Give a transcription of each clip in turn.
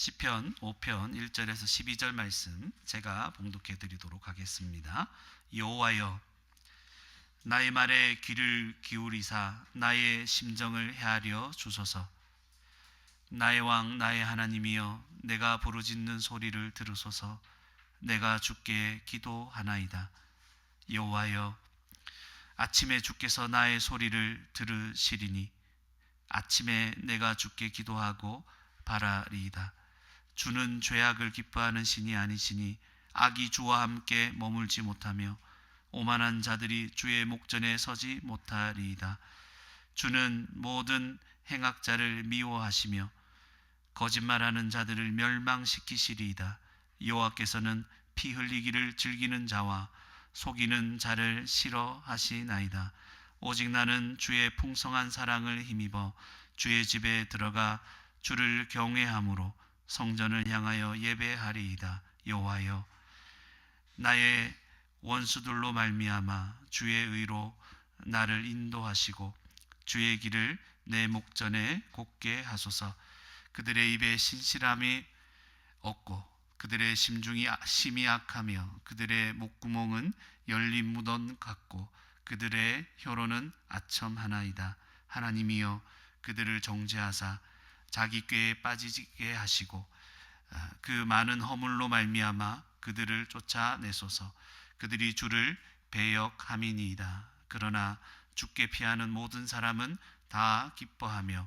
시편 5편 1절에서 12절 말씀 제가 봉독해 드리도록 하겠습니다. 여호와여, 나의 말에 귀를 기울이사 나의 심정을 헤아려 주소서. 나의 왕 나의 하나님이여, 내가 부르짖는 소리를 들으소서. 내가 주께 기도하나이다. 여호와여, 아침에 주께서 나의 소리를 들으시리니 아침에 내가 주께 기도하고 바라리이다. 주는 죄악을 기뻐하는 신이 아니시니 악이 주와 함께 머물지 못하며 오만한 자들이 주의 목전에 서지 못하리이다. 주는 모든 행악자를 미워하시며 거짓말하는 자들을 멸망시키시리이다. 여호와께서는 피 흘리기를 즐기는 자와 속이는 자를 싫어하시나이다. 오직 나는 주의 풍성한 사랑을 힘입어 주의 집에 들어가 주를 경외함으로 성전을 향하여 예배하리이다. 여호와여, 나의 원수들로 말미암아 주의 의로 나를 인도하시고 주의 길을 내 목전에 곱게 하소서. 그들의 입에 신실함이 없고 그들의 심이 악하며 그들의 목구멍은 열린 무덤 같고 그들의 혀로는 아첨하나이다. 하나님이여, 그들을 정죄하사 자기 꾀에 빠지게 하시고 그 많은 허물로 말미암아 그들을 쫓아내소서. 그들이 주를 배역함이니이다. 그러나 주께 피하는 모든 사람은 다 기뻐하며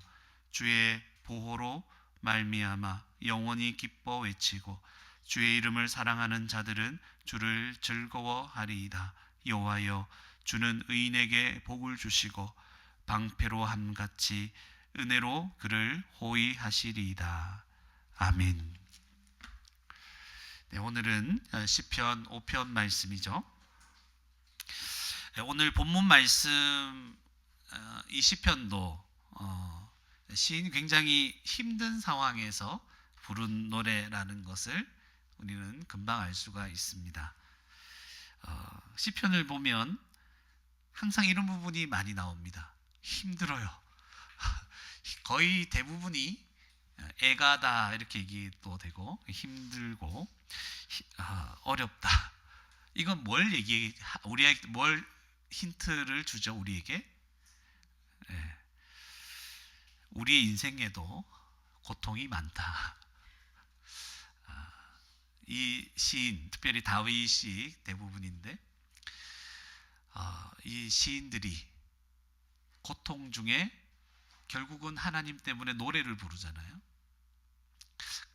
주의 보호로 말미암아 영원히 기뻐 외치고 주의 이름을 사랑하는 자들은 주를 즐거워하리이다. 여호와여, 주는 의인에게 복을 주시고 방패로 함같이 은혜로 그를 호위하시리이다. 아멘. 네, 오늘은 시편 5편 말씀이죠. 오늘 본문 말씀 이 시편도 시인이 굉장히 힘든 상황에서 부른 노래라는 것을 우리는 금방 알 수가 있습니다. 시편을 보면 항상 이런 부분이 많이 나옵니다. 힘들어요. 거의 대부분이 애가다 이렇게 얘기도 되고 힘들고 어렵다. 이건 우리에게 뭘 힌트를 주죠? 우리에게 우리의 인생에도 고통이 많다. 이 시인, 특별히 다윗이 대부분인데 이 시인들이 고통 중에 결국은 하나님 때문에 노래를 부르잖아요.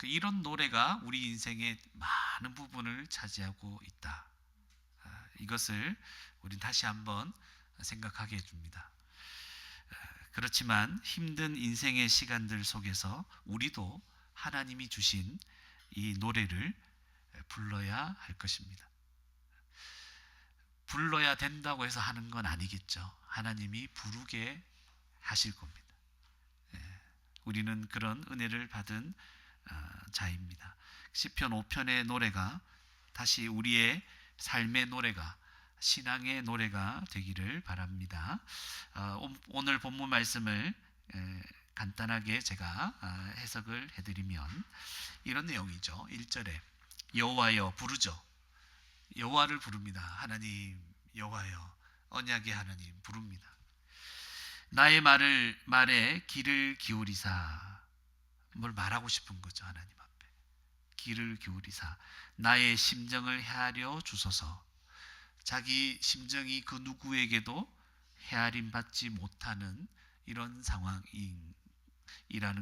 이런 노래가 우리 인생의 많은 부분을 차지하고 있다. 이것을 우린 다시 한번 생각하게 해줍니다. 그렇지만 힘든 인생의 시간들 속에서 우리도 하나님이 주신 이 노래를 불러야 할 것입니다. 불러야 된다고 해서 하는 건 아니겠죠. 하나님이 부르게 하실 겁니다. 우리는 그런 은혜를 받은 자입니다. 시편 5편의 노래가 다시 우리의 삶의 노래가, 신앙의 노래가 되기를 바랍니다. 오늘 본문 말씀을 간단하게 제가 해석을 해드리면 이런 내용이죠. 1절에 여호와여 부르죠. 여호와를 부릅니다. 하나님 여호와여, 언약의 하나님 부릅니다. 나의 말에 귀를 기울이사, 뭘 말하고 싶은 거죠. 하나님 앞에 귀를 기울이사 나의 심정을 헤아려 주소서. 자기 심정이 그 누구에게도 헤아림 받지 못하는 이런 상황이라는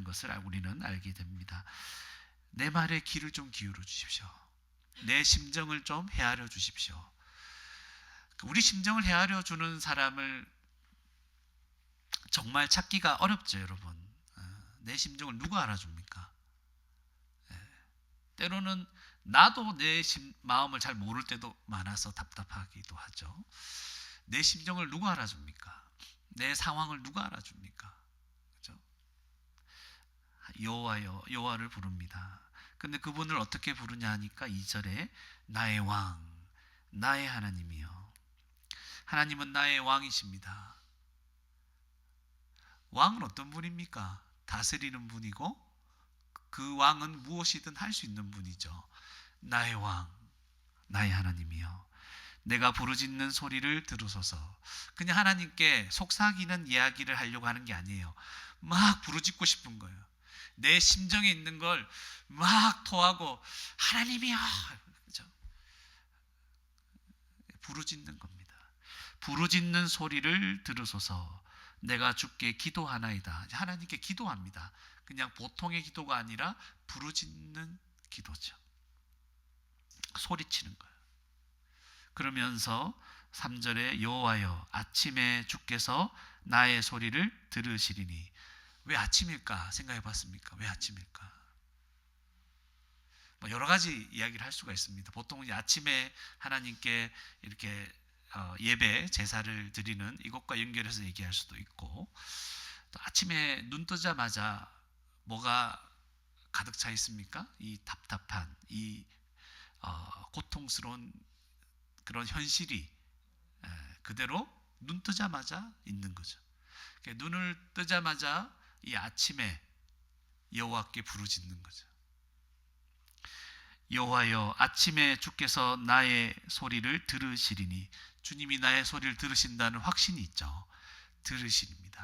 것을 우리는 알게 됩니다. 내 말에 귀를 좀 기울여 주십시오. 내 심정을 좀 헤아려 주십시오. 우리 심정을 헤아려 주는 사람을 정말 찾기가 어렵죠, 여러분. 내 심정을 누가 알아줍니까? 때로는 나도 내 마음을 잘 모를 때도 많아서 답답하기도 하죠. 내 심정을 누가 알아줍니까? 내 상황을 누가 알아줍니까? 그렇죠? 여호와여, 여호와를 부릅니다. 근데 그분을 어떻게 부르냐 하니까 2절에 나의 왕, 나의 하나님이요. 하나님은 나의 왕이십니다. 왕은 어떤 분입니까? 다스리는 분이고 그 왕은 무엇이든 할 수 있는 분이죠. 나의 왕, 나의 하나님이여, 내가 부르짖는 소리를 들으소서. 그냥 하나님께 속삭이는 이야기를 하려고 하는 게 아니에요. 막 부르짖고 싶은 거예요. 내 심정에 있는 걸 막 토하고 하나님이여, 그죠? 부르짖는 겁니다. 부르짖는 소리를 들으소서. 내가 주께 기도하나이다. 하나님께 기도합니다. 그냥 보통의 기도가 아니라 부르짖는 기도죠. 소리치는 거예요. 그러면서 3절에 여호와여, 아침에 주께서 나의 소리를 들으시리니. 왜 아침일까 생각해 봤습니까? 왜 아침일까? 뭐 여러 가지 이야기를 할 수가 있습니다. 보통 아침에 하나님께 이렇게 예배 제사를 드리는 이것과 연결해서 얘기할 수도 있고, 또 아침에 눈 뜨자마자 뭐가 가득 차 있습니까? 이 답답한, 이 고통스러운 그런 현실이 그대로 눈 뜨자마자 있는 거죠. 눈을 뜨자마자 이 아침에 여호와께 부르짖는 거죠. 여호와여, 아침에 주께서 나의 소리를 들으시리니. 주님이 나의 소리를 들으신다는 확신이 있죠. 들으십니다.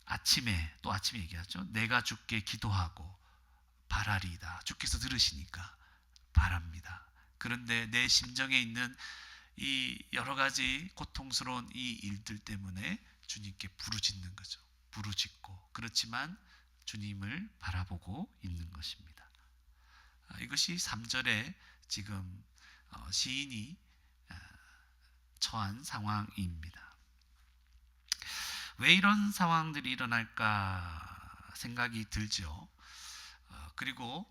아침에, 또 아침에 얘기하죠. 내가 주께 기도하고 바라리이다. 주께서 들으시니까 바랍니다. 그런데 내 심정에 있는 이 여러 가지 고통스러운 이 일들 때문에 주님께 부르짖는 거죠. 부르짖고, 그렇지만 주님을 바라보고 있는 것입니다. 이것이 3절에 지금 시인이 처한 상황입니다. 왜 이런 상황들이 일어날까 생각이 들죠. 그리고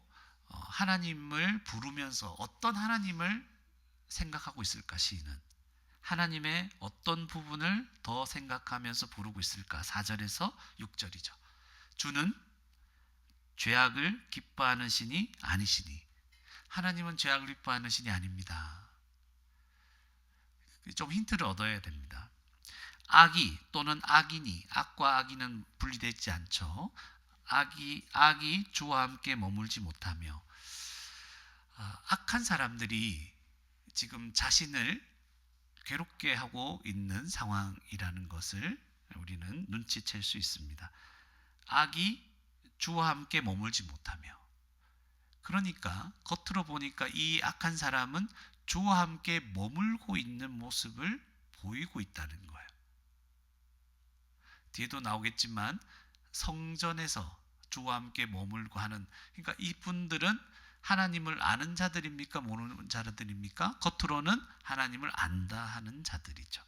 하나님을 부르면서 어떤 하나님을 생각하고 있을까? 시인은 하나님의 어떤 부분을 더 생각하면서 부르고 있을까? 4절에서 6절이죠. 주는 죄악을 기뻐하는 신이 아니시니. 하나님은 죄악을 기뻐하는 신이 아닙니다. 좀 힌트를 얻어야 됩니다. 악이 또는 악인이, 악과 악인은 분리되지 않죠. 악이 주와 함께 머물지 못하며, 악한 사람들이 지금 자신을 괴롭게 하고 있는 상황이라는 것을 우리는 눈치챌 수 있습니다. 악이 주와 함께 머물지 못하며, 그러니까 겉으로 보니까 이 악한 사람은 주와 함께 머물고 있는 모습을 보이고 있다는 거예요. 뒤에도 나오겠지만 성전에서 주와 함께 머물고 하는, 그러니까 이분들은 하나님을 아는 자들입니까? 모르는 자들입니까? 겉으로는 하나님을 안다 하는 자들이죠.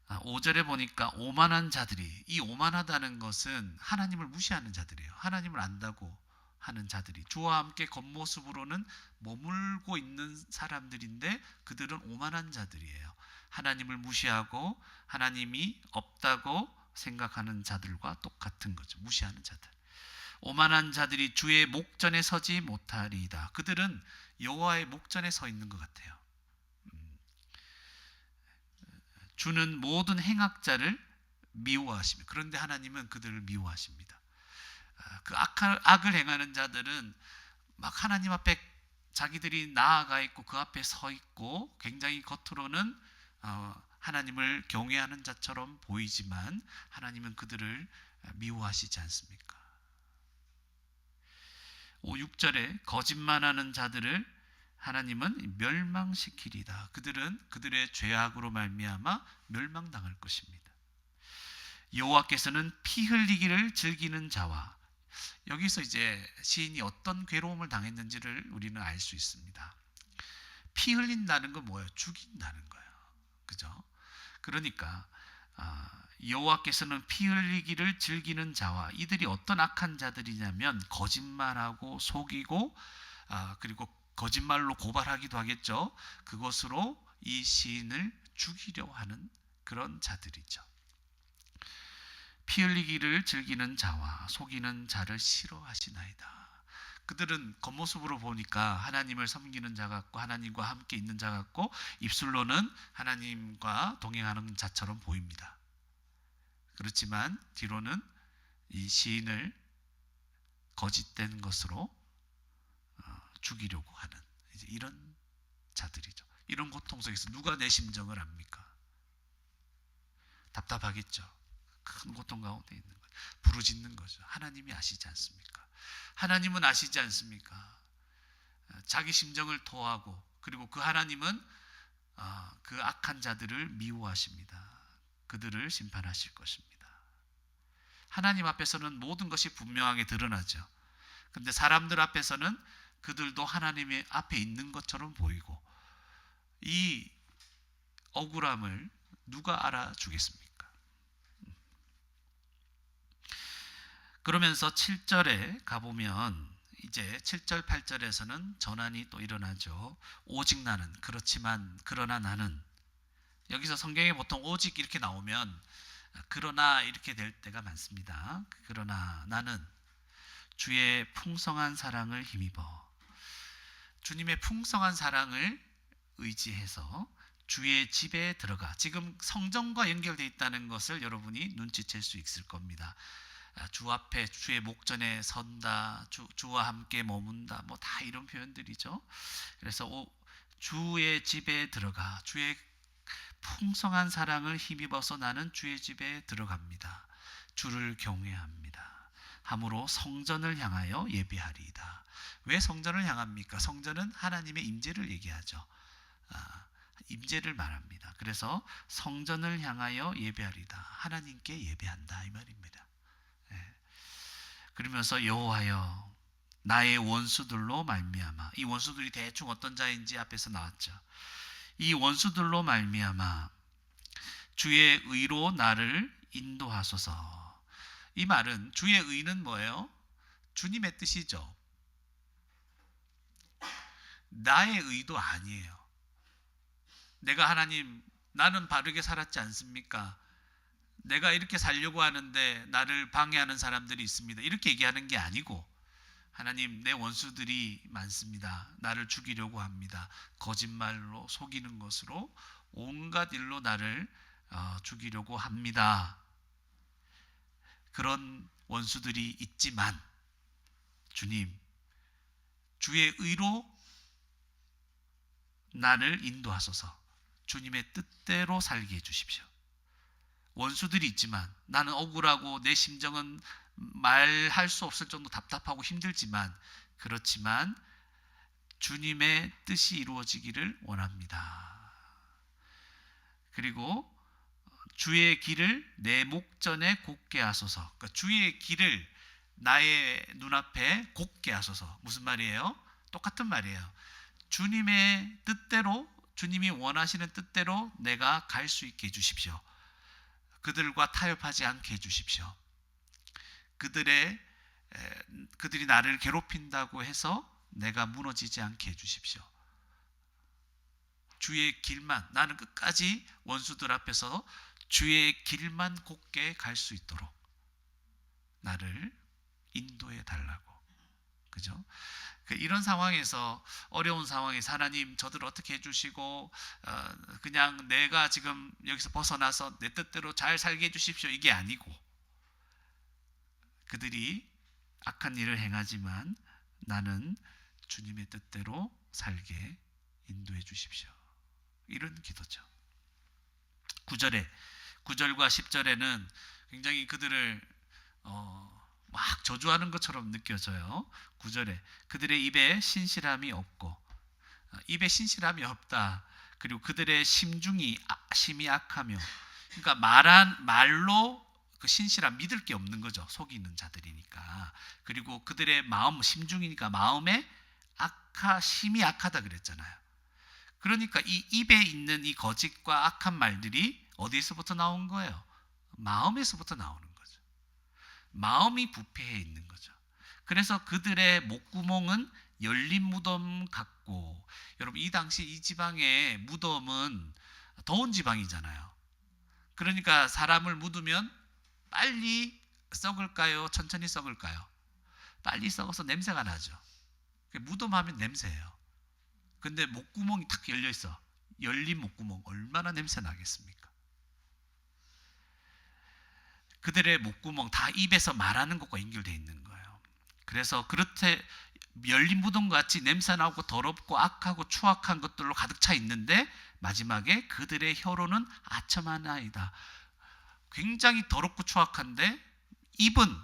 5절에 보니까 오만한 자들이, 이 오만하다는 것은 하나님을 무시하는 자들이에요. 하나님을 안다고 하는 자들이 주와 함께 겉모습으로는 머물고 있는 사람들인데 그들은 오만한 자들이에요. 하나님을 무시하고 하나님이 없다고 생각하는 자들과 똑같은 거죠. 무시하는 자들. 오만한 자들이 주의 목전에 서지 못하리이다. 그들은 여호와의 목전에 서 있는 것 같아요. 주는 모든 행악자를 미워하십니다. 그런데 하나님은 그들을 미워하십니다. 그 악을 행하는 자들은 막 하나님 앞에 자기들이 나아가 있고 그 앞에 서 있고 굉장히 겉으로는 하나님을 경외하는 자처럼 보이지만 하나님은 그들을 미워하시지 않습니까? 6절에 거짓말하는 자들을 하나님은 멸망시키리다. 그들은 그들의 죄악으로 말미암아 멸망당할 것입니다. 여호와께서는 피 흘리기를 즐기는 자와, 여기서 이제 시인이 어떤 괴로움을 당했는지를 우리는 알 수 있습니다. 피 흘린다는 건 뭐예요? 죽인다는 거예요. 그죠? 그러니까 여호와께서는 피 흘리기를 즐기는 자와, 이들이 어떤 악한 자들이냐면 거짓말하고 속이고 그리고 거짓말로 고발하기도 하겠죠. 그것으로 이 시인을 죽이려 하는 그런 자들이죠. 피 흘리기를 즐기는 자와 속이는 자를 싫어하시나이다. 그들은 겉모습으로 보니까 하나님을 섬기는 자 같고 하나님과 함께 있는 자 같고 입술로는 하나님과 동행하는 자처럼 보입니다. 그렇지만 뒤로는 이 시인을 거짓된 것으로 죽이려고 하는 이제 이런 자들이죠. 이런 고통 속에서 누가 내 심정을 압니까? 답답하겠죠. 큰 고통 가운데 있는 거죠. 부르짖는 거죠. 하나님이 아시지 않습니까? 하나님은 아시지 않습니까? 자기 심정을 토하고, 그리고 그 하나님은 그 악한 자들을 미워하십니다. 그들을 심판하실 것입니다. 하나님 앞에서는 모든 것이 분명하게 드러나죠. 근데 사람들 앞에서는 그들도 하나님의 앞에 있는 것처럼 보이고, 이 억울함을 누가 알아주겠습니까? 그러면서 7절에 가보면 이제 7절 8절에서는 전환이 또 일어나죠. 오직 나는, 그렇지만, 그러나 나는. 여기서 성경에 보통 오직 이렇게 나오면 그러나 이렇게 될 때가 많습니다. 그러나 나는 주의 풍성한 사랑을 힘입어, 주님의 풍성한 사랑을 의지해서 주의 집에 들어가. 지금 성전과 연결되어 있다는 것을 여러분이 눈치챌 수 있을 겁니다. 주 앞에 주의 목전에 선다, 주와 함께 머문다, 뭐 다 이런 표현들이죠. 그래서 주의 집에 들어가, 주의 풍성한 사랑을 힘입어서 나는 주의 집에 들어갑니다. 주를 경외합니다. 함으로 성전을 향하여 예배하리이다. 왜 성전을 향합니까? 성전은 하나님의 임재를 얘기하죠. 임재를 말합니다. 그래서 성전을 향하여 예배하리이다. 하나님께 예배한다 이 말입니다. 그러면서 여호와여, 나의 원수들로 말미암아. 이 원수들이 대충 어떤 자인지 앞에서 나왔죠. 이 원수들로 말미암아 주의 의로 나를 인도하소서. 이 말은, 주의 의는 뭐예요? 주님의 뜻이죠. 나의 의도 아니에요. 내가 하나님, 나는 바르게 살았지 않습니까? 내가 이렇게 살려고 하는데 나를 방해하는 사람들이 있습니다. 이렇게 얘기하는 게 아니고, 하나님, 내 원수들이 많습니다. 나를 죽이려고 합니다. 거짓말로 속이는 것으로 온갖 일로 나를 죽이려고 합니다. 그런 원수들이 있지만 주님, 주의 의로 나를 인도하소서. 주님의 뜻대로 살게 해주십시오. 원수들이 있지만, 나는 억울하고 내 심정은 말할 수 없을 정도 답답하고 힘들지만, 그렇지만 주님의 뜻이 이루어지기를 원합니다. 그리고 주의 길을 내 목전에 곧게 하소서. 그러니까 주의 길을 나의 눈앞에 곧게 하소서. 무슨 말이에요? 똑같은 말이에요. 주님의 뜻대로, 주님이 원하시는 뜻대로 내가 갈 수 있게 해주십시오. 그들과 타협하지 않게 해주십시오. 그들이 나를 괴롭힌다고 해서 내가 무너지지 않게 해주십시오. 주의 길만, 나는 끝까지 원수들 앞에서 주의 길만 곧게 갈 수 있도록 나를 인도해 달라고. 그죠? 이런 상황에서, 어려운 상황에서 하나님 저들을 어떻게 해주시고 그냥 내가 지금 여기서 벗어나서 내 뜻대로 잘 살게 해주십시오, 이게 아니고, 그들이 악한 일을 행하지만 나는 주님의 뜻대로 살게 인도해 주십시오. 이런 기도죠. 9절과 10절에는 굉장히 그들을 막 저주하는 것처럼 느껴져요. 9절에 그들의 입에 신실함이 없고, 입에 신실함이 없다. 그리고 그들의 심중이 심히 악하며, 그러니까 말로 그 신실함, 믿을 게 없는 거죠. 속이는 자들이니까. 그리고 그들의 마음, 심중이니까 마음에 심히 악하다 그랬잖아요. 그러니까 이 입에 있는 이 거짓과 악한 말들이 어디서부터 나온 거예요? 마음에서부터 나오는 거죠. 마음이 부패해 있는 거죠. 그래서 그들의 목구멍은 열린 무덤 같고, 여러분 이 당시 이 지방의 무덤은 더운 지방이잖아요. 그러니까 사람을 묻으면 빨리 썩을까요? 천천히 썩을까요? 빨리 썩어서 냄새가 나죠. 무덤하면 냄새예요. 근데 목구멍이 탁 열려 있어. 열린 목구멍, 얼마나 냄새 나겠습니까? 그들의 목구멍 다 입에서 말하는 것과 연결되어 있는 거예요. 그래서 그렇게 열린 무덤 같이 냄새나고 더럽고 악하고 추악한 것들로 가득 차 있는데 마지막에 그들의 혀로는 아첨하나이다. 굉장히 더럽고 추악한데 입은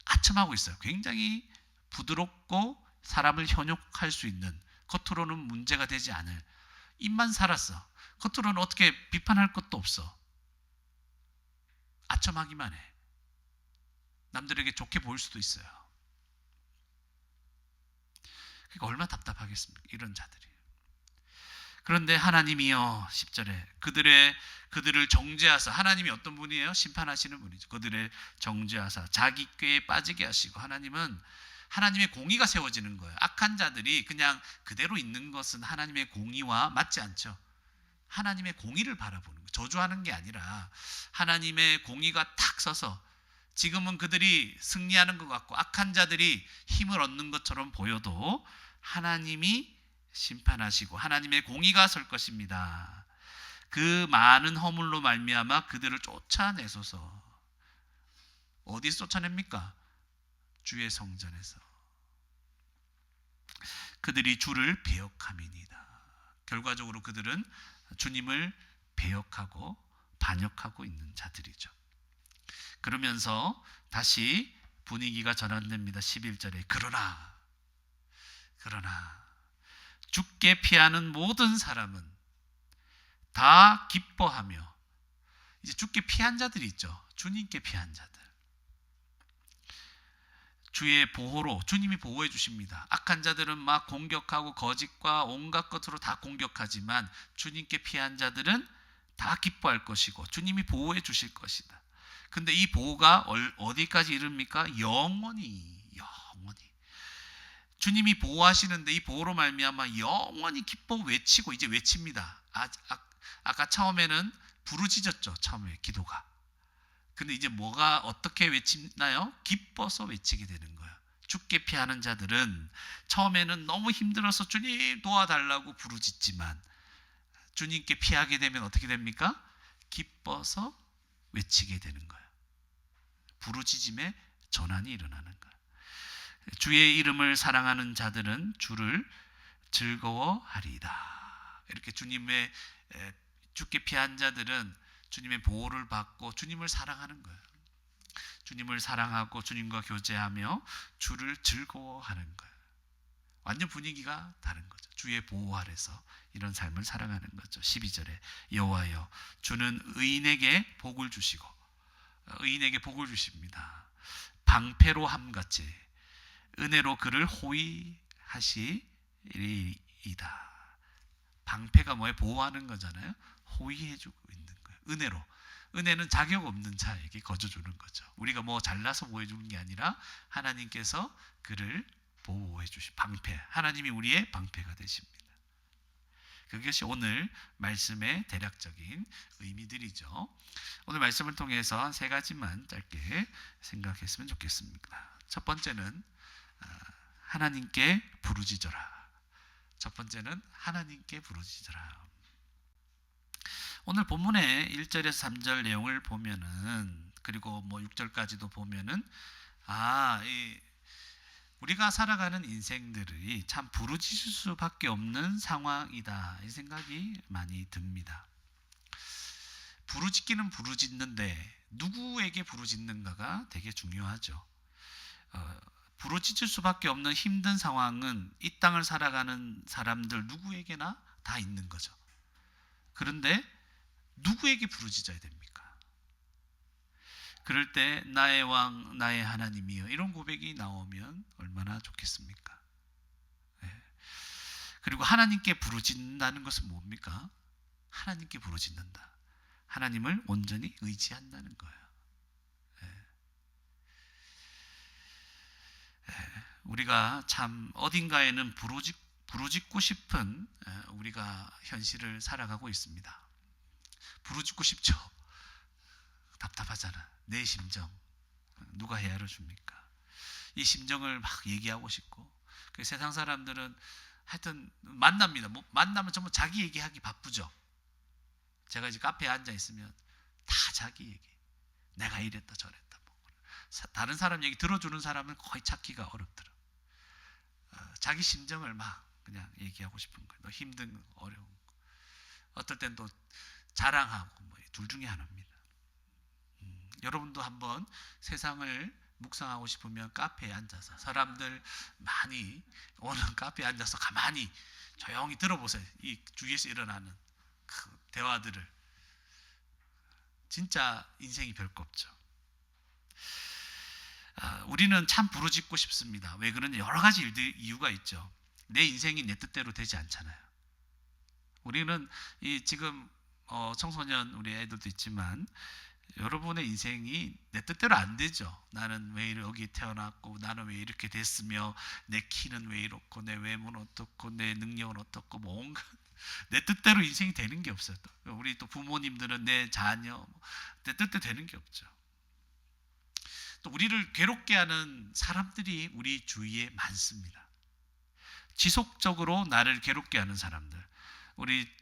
아첨하고 있어요. 굉장히 부드럽고 사람을 현혹할 수 있는, 겉으로는 문제가 되지 않을, 입만 살았어. 겉으로는 어떻게 비판할 것도 없어. 아첨하기만 해. 남들에게 좋게 보일 수도 있어요. 그러니까 얼마나 답답하겠습니까? 이런 자들이. 그런데 하나님이요, 10절에 그들을 정죄하사, 하나님이 어떤 분이에요? 심판하시는 분이죠. 그들의 정죄하사 자기 꾀에 빠지게 하시고, 하나님은 하나님의 공의가 세워지는 거예요. 악한 자들이 그냥 그대로 있는 것은 하나님의 공의와 맞지 않죠. 하나님의 공의를 바라보는 거예요. 저주하는 게 아니라 하나님의 공의가 탁 서서, 지금은 그들이 승리하는 것 같고 악한 자들이 힘을 얻는 것처럼 보여도 하나님이 심판하시고 하나님의 공의가 설 것입니다. 그 많은 허물로 말미암아 그들을 쫓아내소서. 어디서 쫓아냅니까? 주의 성전에서. 그들이 주를 배역함이니이다. 결과적으로 그들은 주님을 배역하고 반역하고 있는 자들이죠. 그러면서 다시 분위기가 전환됩니다. 11절에 그러나 주께 피하는 모든 사람은 다 기뻐하며, 이제 주께 피한 자들이 있죠. 주님께 피한 자들. 주의 보호로 주님이 보호해 주십니다. 악한 자들은 막 공격하고 거짓과 온갖 것으로 다 공격하지만 주님께 피한 자들은 다 기뻐할 것이고 주님이 보호해 주실 것이다. 근데 이 보호가 어디까지 이릅니까? 영원히. 주님이 보호하시는데 이 보호로 말미암아 영원히 기뻐 외치고, 이제 외칩니다. 아까 처음에는 부르짖었죠. 처음에 기도가. 근데 이제 뭐가 어떻게 외치나요? 기뻐서 외치게 되는 거예요. 주께 피하는 자들은 처음에는 너무 힘들어서 주님 도와달라고 부르짖지만 주님께 피하게 되면 어떻게 됩니까? 기뻐서 외치게 되는 거예요. 부르짖음의 전환이 일어나는 거예요. 주의 이름을 사랑하는 자들은 주를 즐거워하리이다. 이렇게 주께 피한 자들은 주님의 보호를 받고 주님을 사랑하는 거예요. 주님을 사랑하고 주님과 교제하며 주를 즐거워하는 거예요. 완전 분위기가 다른 거죠. 주의 보호 아래서 이런 삶을 살아가는 거죠. 12절에 여호와여 주는 의인에게 복을 주시고, 의인에게 복을 주십니다. 방패로 함같이 은혜로 그를 호위하시리이다. 방패가 뭐예요? 보호하는 거잖아요. 호위해주고 있는 거예요. 은혜로. 은혜는 자격 없는 자에게 거저주는 거죠. 우리가 뭐 잘나서 보여주는 게 아니라 하나님께서 그를 보호해 주신 방패. 하나님이 우리의 방패가 되십니다. 그것이 오늘 말씀의 대략적인 의미들이죠. 오늘 말씀을 통해서 한 세 가지만 짧게 생각했으면 좋겠습니다. 첫 번째는 하나님께 부르짖어라. 첫 번째는 하나님께 부르짖어라. 오늘 본문의 1절에서 3절 내용을 보면은, 그리고 뭐 6절까지도 보면은, 우리가 살아가는 인생들이 참 부르짖을 수밖에 없는 상황이다, 이 생각이 많이 듭니다. 부르짖기는 부르짖는데 누구에게 부르짖는가가 되게 중요하죠. 부르짖을 수밖에 없는 힘든 상황은 이 땅을 살아가는 사람들 누구에게나 다 있는 거죠. 그런데 누구에게 부르짖어야 됩니까? 그럴 때 나의 왕 나의 하나님이여, 이런 고백이 나오면 얼마나 좋겠습니까? 네. 그리고 하나님께 부르짖는다는 것은 뭡니까? 하나님께 부르짖는다. 하나님을 온전히 의지한다는 거예요. 우리가 참 어딘가에는 부르짖고 싶은 우리가 현실을 살아가고 있습니다. 부르짖고 싶죠. 답답하잖아. 내 심정 누가 헤아려 줍니까? 이 심정을 막 얘기하고 싶고, 그 세상 사람들은 하여튼 만납니다. 만나면 전부 자기 얘기하기 바쁘죠. 제가 이제 카페에 앉아 있으면 다 자기 얘기. 내가 이랬다 저랬다. 다른 사람 얘기 들어주는 사람은 거의 찾기가 어렵더라. 자기 심정을 막 그냥 얘기하고 싶은 거예요. 너 힘든 거, 어려운 거. 어떨 땐 또 자랑하고 뭐 둘 중에 하나입니다. 여러분도 한번 세상을 묵상하고 싶으면 카페에 앉아서 사람들 많이 오는 카페에 앉아서 가만히 조용히 들어보세요. 이 주위에서 일어나는 그 대화들을. 진짜 인생이 별거 없죠. 우리는 참 부르짖고 싶습니다. 왜 그런지 여러 가지 이유가 있죠. 내 인생이 내 뜻대로 되지 않잖아요. 우리는 지금 청소년 우리 애들도 있지만 여러분의 인생이 내 뜻대로 안 되죠. 나는 왜 여기 태어났고 나는 왜 이렇게 됐으며 내 키는 왜 이렇고 내 외모는 어떻고 내 능력은 어떻고 뭔가 내 뜻대로 인생이 되는 게 없어요. 우리 또 부모님들은 내 자녀 내 뜻대로 되는 게 없죠. 또 우리를 괴롭게 하는 사람들이 우리 주위에 많습니다. 지속적으로 나를 괴롭게 하는 사람들. 우리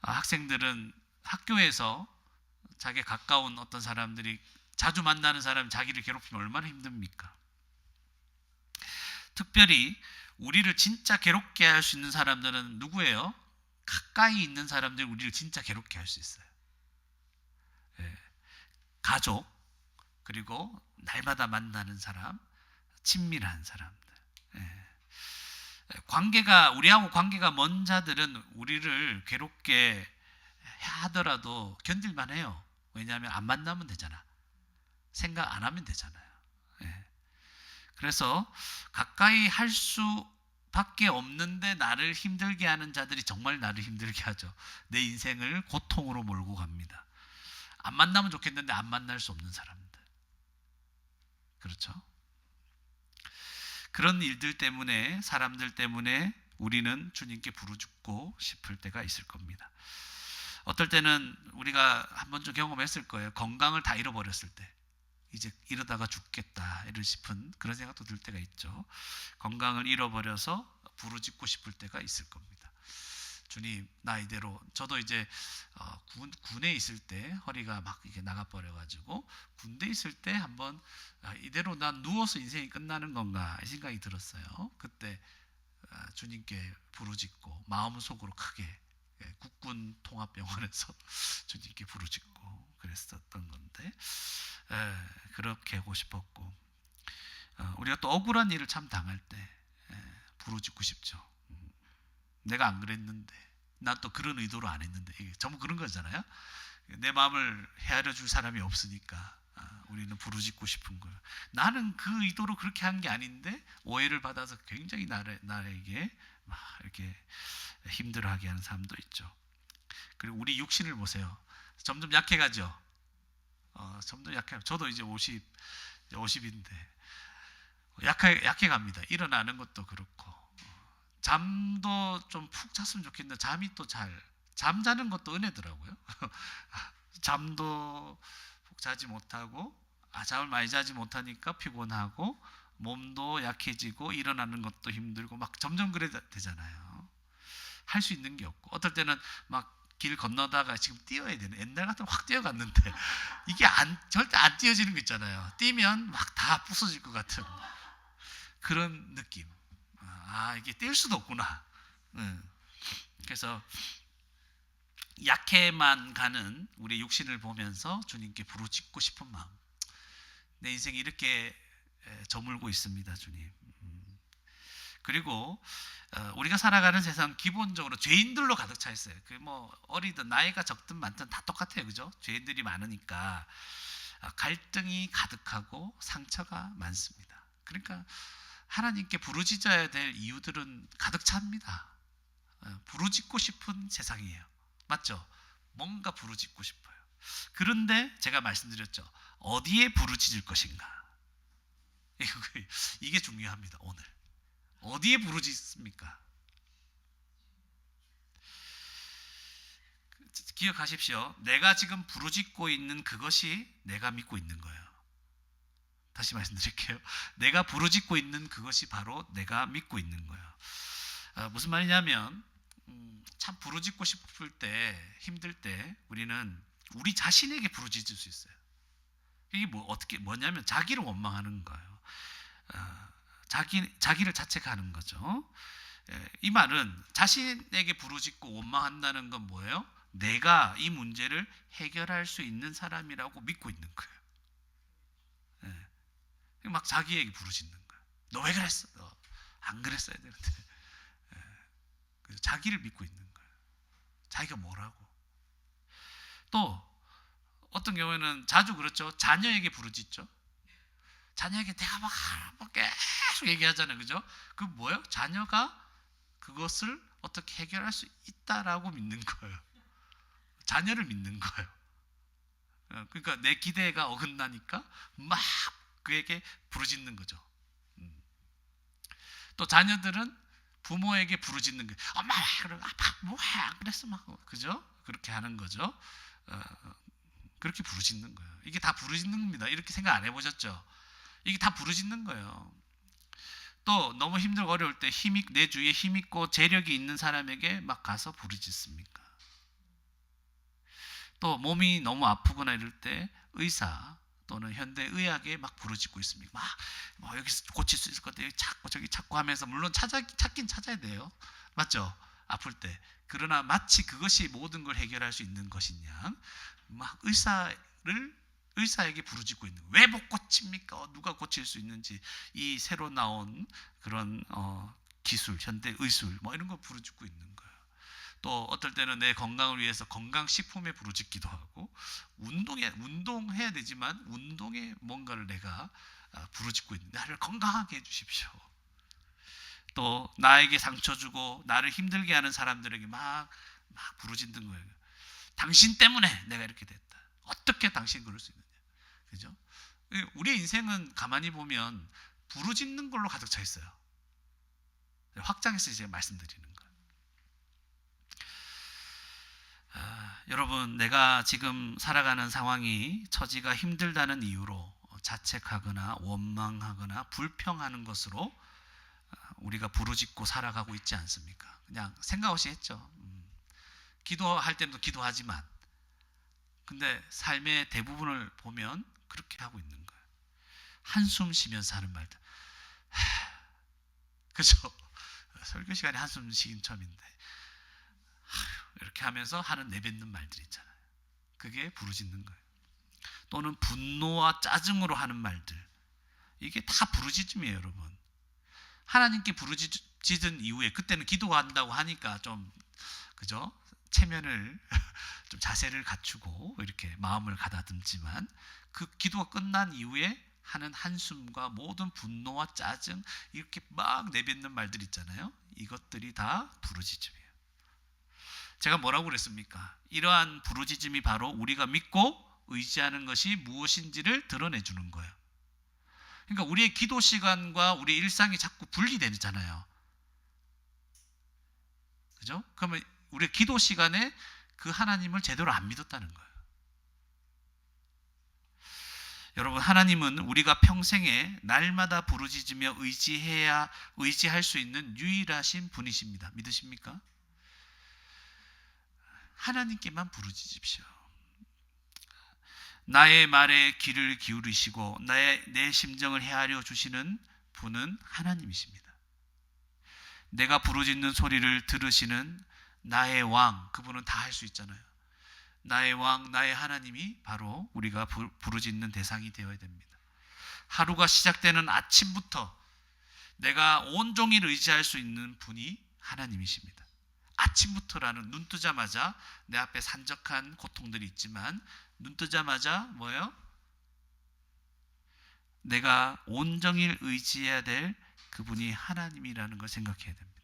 학생들은 학교에서 자기 가까운 어떤 사람들이 자주 만나는 사람이 자기를 괴롭히면 얼마나 힘듭니까? 특별히 우리를 진짜 괴롭게 할 수 있는 사람들은 누구예요? 가까이 있는 사람들이 우리를 진짜 괴롭게 할 수 있어요. 가족, 그리고 날마다 만나는 사람, 친밀한 사람들. 우리하고 관계가 먼 자들은 우리를 괴롭게 하더라도 견딜만 해요. 왜냐하면 안 만나면 되잖아. 생각 안 하면 되잖아요. 그래서 가까이 할 수밖에 없는데 나를 힘들게 하는 자들이 정말 나를 힘들게 하죠. 내 인생을 고통으로 몰고 갑니다. 안 만나면 좋겠는데 안 만날 수 없는 사람들. 그렇죠? 그런 일들 때문에 사람들 때문에 우리는 주님께 부르짖고 싶을 때가 있을 겁니다. 어떨 때는 우리가 한 번쯤 경험했을 거예요. 건강을 다 잃어버렸을 때 이제 이러다가 죽겠다 이럴 싶은 그런 생각도 들 때가 있죠. 건강을 잃어버려서 부르짖고 싶을 때가 있을 겁니다. 주님, 나 이대로. 저도 이제 군에 있을 때 허리가 막 이렇게 나가버려가지고 군대 있을 때 한번 이대로 난 누워서 인생이 끝나는 건가 이 생각이 들었어요. 그때 주님께 부르짖고 마음속으로 크게 국군 통합병원에서 주님께 부르짖고 그랬었던 건데 그렇게 하고 싶었고 우리가 또 억울한 일을 참 당할 때 부르짖고 싶죠. 내가 안 그랬는데 난 또 그런 의도로 안 했는데 이게 전부 그런 거잖아요. 내 마음을 헤아려 줄 사람이 없으니까 우리는 부르짖고 싶은 거예요. 나는 그 의도로 그렇게 한 게 아닌데 오해를 받아서 굉장히 나에게 막 이렇게 힘들어하게 하는 사람도 있죠. 그리고 우리 육신을 보세요. 점점 약해가죠. 점점 약해. 저도 이제 50인데 약해 갑니다. 일어나는 것도 그렇고 잠도 좀 푹 잤으면 좋겠는데 잠이 또 잠자는 것도 은혜더라고요. 잠도 푹 자지 못하고 잠을 많이 자지 못하니까 피곤하고 몸도 약해지고 일어나는 것도 힘들고 막 점점 그래 되잖아요. 할 수 있는 게 없고 어떨 때는 막 길 건너다가 지금 뛰어야 되는 옛날 같으면 확 뛰어갔는데 이게 절대 안 뛰어지는 거 있잖아요. 뛰면 막 다 부서질 것 같은 그런 느낌. 이게 뛸 수도 없구나. 그래서 약해만 가는 우리 육신을 보면서 주님께 부르짖고 싶은 마음. 내 인생이 이렇게 저물고 있습니다, 주님. 그리고 우리가 살아가는 세상 기본적으로 죄인들로 가득 차 있어요. 그 뭐 어리든 나이가 적든 많든 다 똑같아요, 그죠? 죄인들이 많으니까 갈등이 가득하고 상처가 많습니다. 그러니까 하나님께 부르짖어야 될 이유들은 가득 찹니다. 부르짖고 싶은 세상이에요. 맞죠? 뭔가 부르짖고 싶어요. 그런데 제가 말씀드렸죠. 어디에 부르짖을 것인가? 이게 중요합니다. 오늘 어디에 부르짖습니까? 기억하십시오. 내가 지금 부르짖고 있는 그것이 내가 믿고 있는 거예요. 다시 말씀드릴게요. 내가 부르짖고 있는 그것이 바로 내가 믿고 있는 거예요. 무슨 말이냐면 참 부르짖고 싶을 때 힘들 때 우리는 우리 자신에게 부르짖을 수 있어요. 이게 어떻게 뭐냐면 자기를 원망하는 거예요. 자기를 자책하는 거죠. 이 말은 자신에게 부르짖고 원망한다는 건 뭐예요? 내가 이 문제를 해결할 수 있는 사람이라고 믿고 있는 거예요. 막 자기에게 부르짖는 거예요. 너 왜 그랬어? 너 안 그랬어야 되는데. 그래서 자기를 믿고 있는 거예요. 자기가 뭐라고. 또 어떤 경우에는 자주 그렇죠. 자녀에게 부르짖죠. 자녀에게 내가 막 계속 얘기하잖아요. 그죠? 그 뭐예요? 자녀가 그것을 어떻게 해결할 수 있다라고 믿는 거예요. 자녀를 믿는 거예요. 그러니까 내 기대가 어긋나니까 막 그에게 부르짖는 거죠. 또 자녀들은 부모에게 부르짖는 거예요. 엄마 아빠 뭐해 안 그랬어 막 그죠? 그렇게 하는 거죠. 그렇게 부르짖는 거예요. 이게 다 부르짖는 겁니다. 이렇게 생각 안 해보셨죠? 이게 다 부르짖는 거예요. 또 너무 힘들고 어려울 때 내 주위에 힘 있고 재력이 있는 사람에게 막 가서 부르짖습니까? 또 몸이 너무 아프거나 이럴 때 의사 또는 현대의학에 막 부르짖고 있습니까? 막 여기서 고칠 수 있을 것 같아요. 찾고 저기 찾고 하면서 물론 찾긴 찾아야 돼요. 맞죠? 아플 때. 그러나 마치 그것이 모든 걸 해결할 수 있는 것이냐? 막 의사에게 부르짖고 있는 왜 못 고칩니까? 누가 고칠 수 있는지 이 새로 나온 그런 기술, 현대 의술 뭐 이런 거 부르짖고 있는 거예요. 또 어떨 때는 내 건강을 위해서 건강식품에 부르짖기도 하고 운동해야 되지만 운동에 뭔가를 내가 부르짖고 있는 나를 건강하게 해주십시오. 또 나에게 상처 주고 나를 힘들게 하는 사람들에게 막 부르짖는 거예요. 당신 때문에 내가 이렇게 됐다. 어떻게 당신 그럴 수 있느냐. 그죠? 우리 인생은 가만히 보면 부르짖는 걸로 가득 차 있어요. 확장해서 이제 말씀드리는 거예요. 여러분, 내가 지금 살아가는 상황이 처지가 힘들다는 이유로 자책하거나 원망하거나 불평하는 것으로 우리가 부르짖고 살아가고 있지 않습니까? 그냥 생각 없이 했죠. 기도할 때도 기도하지만 근데 삶의 대부분을 보면 그렇게 하고 있는 거예요. 한숨 쉬면서 하는 말들. 그죠? 설교 시간에 한숨 쉬긴 처음인데 이렇게 하면서 하는 내뱉는 말들 있잖아요. 그게 부르짖는 거예요. 또는 분노와 짜증으로 하는 말들. 이게 다 부르짖음이에요, 여러분. 하나님께 부르짖은 이후에 그때는 기도한다고 하니까 좀 그죠? 체면을 좀 자세를 갖추고 이렇게 마음을 가다듬지만 그 기도가 끝난 이후에 하는 한숨과 모든 분노와 짜증 이렇게 막 내뱉는 말들 있잖아요. 이것들이 다 부르짖음이에요. 제가 뭐라고 그랬습니까? 이러한 부르짖음이 바로 우리가 믿고 의지하는 것이 무엇인지를 드러내주는 거예요. 그러니까 우리의 기도 시간과 우리의 일상이 자꾸 분리되잖아요. 그죠? 그러면 우리의 기도 시간에 그 하나님을 제대로 안 믿었다는 거예요. 여러분, 하나님은 우리가 평생에 날마다 부르짖으며 의지할 수 있는 유일하신 분이십니다. 믿으십니까? 하나님께만 부르짖으십시오. 나의 말에 귀를 기울이시고 내 심정을 헤아려 주시는 분은 하나님이십니다. 내가 부르짖는 소리를 들으시는 나의 왕, 그분은 다 할 수 있잖아요. 나의 왕, 나의 하나님이 바로 우리가 부르짖는 대상이 되어야 됩니다. 하루가 시작되는 아침부터 내가 온종일 의지할 수 있는 분이 하나님이십니다. 아침부터라는 눈 뜨자마자 내 앞에 산적한 고통들이 있지만 눈 뜨자마자 뭐예요? 내가 온종일 의지해야 될 그분이 하나님이라는 걸 생각해야 됩니다.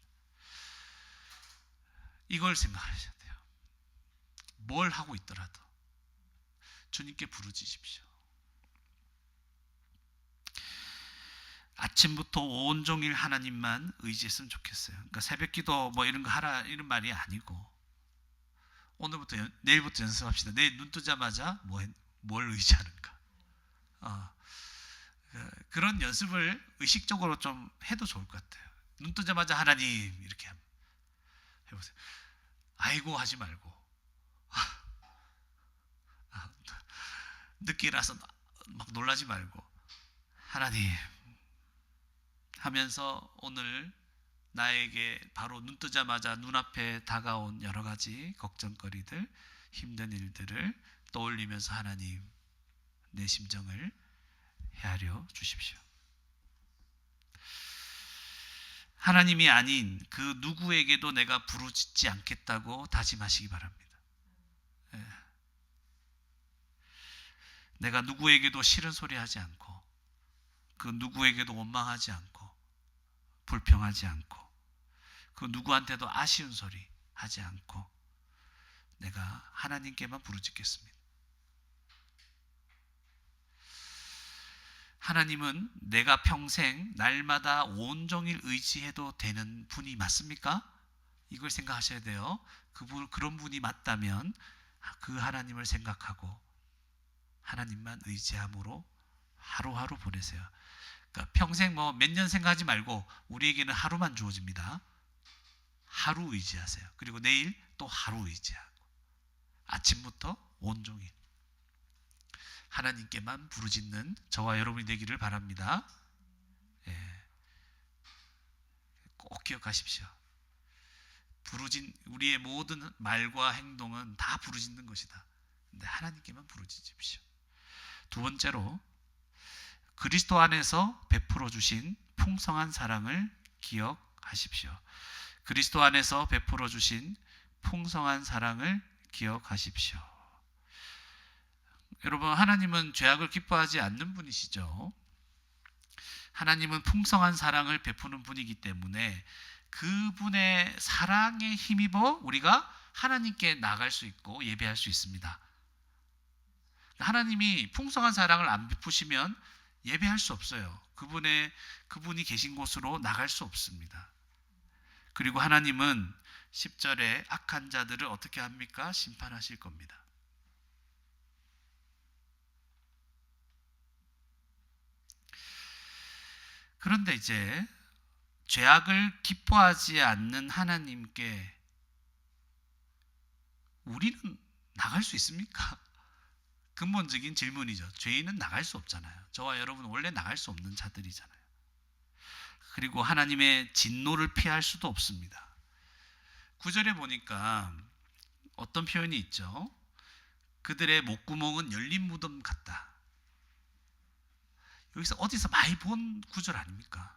이걸 생각하셔야 돼요. 뭘 하고 있더라도 주님께 부르짖으십시오. 아침부터 온종일 하나님만 의지했으면 좋겠어요. 그러니까 새벽기도 뭐 이런 거 하라 이런 말이 아니고 오늘부터 내일부터 연습합시다. 내일 눈 뜨자마자 뭘 의지하는가. 그런 연습을 의식적으로 좀 해도 좋을 것 같아요. 눈 뜨자마자 하나님 이렇게 해보세요. 아이고 하지 말고 늦게 일어나서 막 놀라지 말고 하나님 하면서 오늘 나에게 바로 눈 뜨자마자 눈앞에 다가온 여러 가지 걱정거리들, 힘든 일들을 떠올리면서 하나님 내 심정을 헤아려 주십시오. 하나님이 아닌 그 누구에게도 내가 부르짖지 않겠다고 다짐하시기 바랍니다. 예. 내가 누구에게도 싫은 소리 하지 않고 그 누구에게도 원망하지 않고 불평하지 않고 그 누구한테도 아쉬운 소리 하지 않고 내가 하나님께만 부르짖겠습니다. 하나님은 내가 평생 날마다 온종일 의지해도 되는 분이 맞습니까? 이걸 생각하셔야 돼요. 그런 분이 맞다면 그 하나님을 생각하고 하나님만 의지함으로 하루하루 보내세요. 그러니까 평생 뭐 몇 년 생각하지 말고 우리에게는 하루만 주어집니다. 하루 의지하세요. 그리고 내일 또 하루 의지하고 아침부터 온종일 하나님께만 부르짖는 저와 여러분이 되기를 바랍니다. 예. 꼭 기억하십시오. 우리의 모든 말과 행동은 다 부르짖는 것이다. 근데 하나님께만 부르짖으십시오. 두 번째로 그리스도 안에서 베풀어 주신 풍성한 사랑을 기억하십시오. 그리스도 안에서 베풀어 주신 풍성한 사랑을 기억하십시오. 여러분, 하나님은 죄악을 기뻐하지 않는 분이시죠. 하나님은 풍성한 사랑을 베푸는 분이기 때문에 그분의 사랑에 힘입어 우리가 하나님께 나갈 수 있고 예배할 수 있습니다. 하나님이 풍성한 사랑을 안 베푸시면 예배할 수 없어요. 그분이 계신 곳으로 나갈 수 없습니다. 그리고 하나님은 10절에 악한 자들을 어떻게 합니까? 심판하실 겁니다. 그런데 이제 죄악을 기뻐하지 않는 하나님께 우리는 나갈 수 있습니까? 근본적인 질문이죠. 죄인은 나갈 수 없잖아요. 저와 여러분은 원래 나갈 수 없는 자들이잖아요. 그리고 하나님의 진노를 피할 수도 없습니다. 9절에 보니까 어떤 표현이 있죠? 그들의 목구멍은 열린 무덤 같다. 여기서 어디서 많이 본 구절 아닙니까?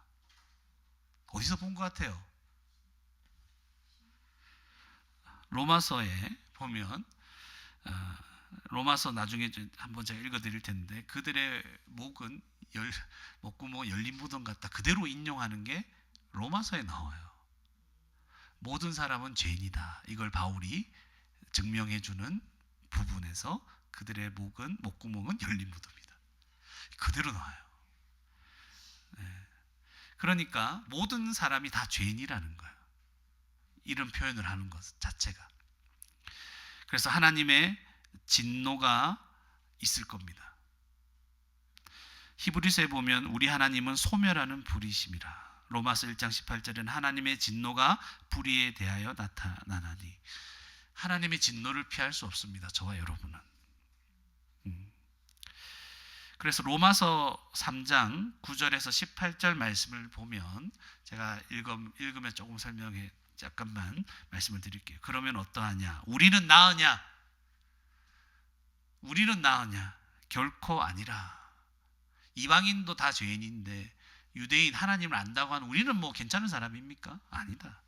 어디서 본 것 같아요? 로마서에 보면 로마서 나중에 한번 제가 읽어드릴 텐데 그들의 목구멍 열린 무덤 같다. 그대로 인용하는 게 로마서에 나와요. 모든 사람은 죄인이다. 이걸 바울이 증명해주는 부분에서 그들의 목구멍은 열린 무덤이다. 그대로 나와요. 네. 그러니까 모든 사람이 다 죄인이라는 거예요. 이런 표현을 하는 것 자체가. 그래서 하나님의 진노가 있을 겁니다. 히브리서에 보면 우리 하나님은 소멸하는 불이심이라. 로마서 1장 18절에는 하나님의 진노가 불의에 대하여 나타나나니. 하나님의 진노를 피할 수 없습니다. 저와 여러분은. 그래서 로마서 3장 9절에서 18절 말씀을 보면 제가 읽으면 조금 잠깐만 말씀을 드릴게요. 그러면 어떠하냐? 우리는 나으냐? 결코 아니라. 이방인도 다 죄인인데 유대인 하나님을 안다고 하는 우리는 뭐 괜찮은 사람입니까? 아니다.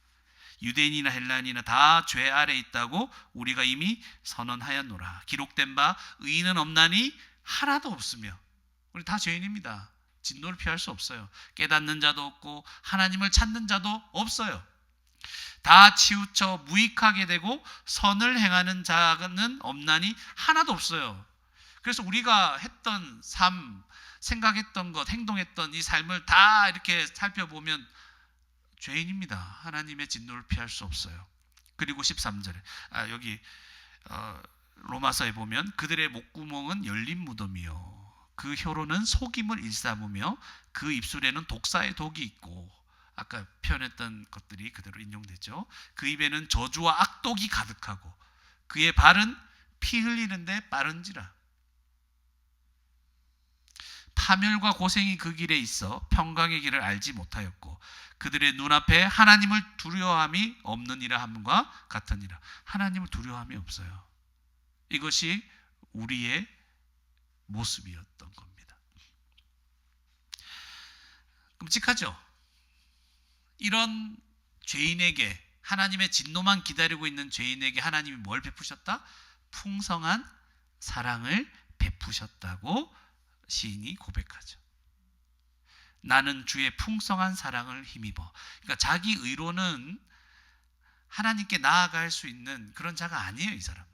유대인이나 헬라인이나 다 죄 아래 있다고 우리가 이미 선언하였노라. 기록된 바 의인은 없나니 하나도 없으며. 우리 다 죄인입니다. 진노를 피할 수 없어요. 깨닫는 자도 없고 하나님을 찾는 자도 없어요. 다 치우쳐 무익하게 되고 선을 행하는 자는 없나니 하나도 없어요. 그래서 우리가 했던 삶, 생각했던 것, 행동했던 이 삶을 다 이렇게 살펴보면 죄인입니다. 하나님의 진노를 피할 수 없어요. 그리고 13절에 여기 로마서에 보면 그들의 목구멍은 열린 무덤이요 그 혀로는 속임을 일삼으며 그 입술에는 독사의 독이 있고, 아까 표현했던 것들이 그대로 인용되죠. 그 입에는 저주와 악독이 가득하고 그의 발은 피 흘리는데 빠른지라. 파멸과 고생이 그 길에 있어 평강의 길을 알지 못하였고 그들의 눈앞에 하나님을 두려워함이 없느니라 함과 같으니라. 하나님을 두려워함이 없어요. 이것이 우리의 모습이었던 겁니다. 끔찍하죠? 이런 죄인에게, 하나님의 진노만 기다리고 있는 죄인에게 하나님이 뭘 베푸셨다? 풍성한 사랑을 베푸셨다고 시인이 고백하죠. 나는 주의 풍성한 사랑을 힘입어. 그러니까 자기 의로는 하나님께 나아갈 수 있는 그런 자가 아니에요, 이 사람도.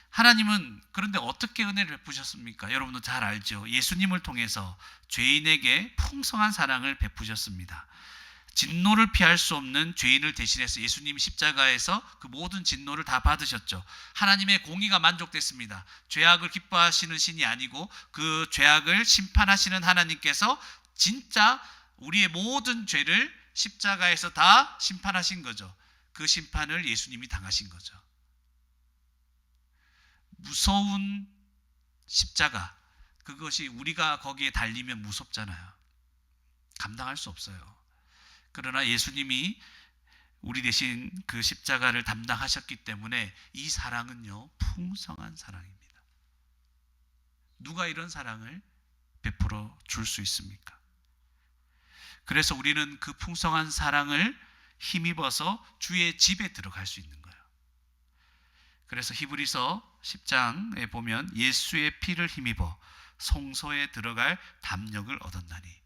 하나님은 그런데 어떻게 은혜를 베푸셨습니까? 여러분도 잘 알죠. 예수님을 통해서 죄인에게 풍성한 사랑을 베푸셨습니다. 진노를 피할 수 없는 죄인을 대신해서 예수님 십자가에서 그 모든 진노를 다 받으셨죠. 하나님의 공의가 만족됐습니다. 죄악을 기뻐하시는 신이 아니고 그 죄악을 심판하시는 하나님께서 진짜 우리의 모든 죄를 십자가에서 다 심판하신 거죠. 그 심판을 예수님이 당하신 거죠. 무서운 십자가, 그것이 우리가 거기에 달리면 무섭잖아요. 감당할 수 없어요. 그러나 예수님이 우리 대신 그 십자가를 담당하셨기 때문에 이 사랑은요, 풍성한 사랑입니다. 누가 이런 사랑을 베풀어 줄 수 있습니까? 그래서 우리는 그 풍성한 사랑을 힘입어서 주의 집에 들어갈 수 있는 거예요. 그래서 히브리서 10장에 보면 예수의 피를 힘입어 성소에 들어갈 담력을 얻었나니,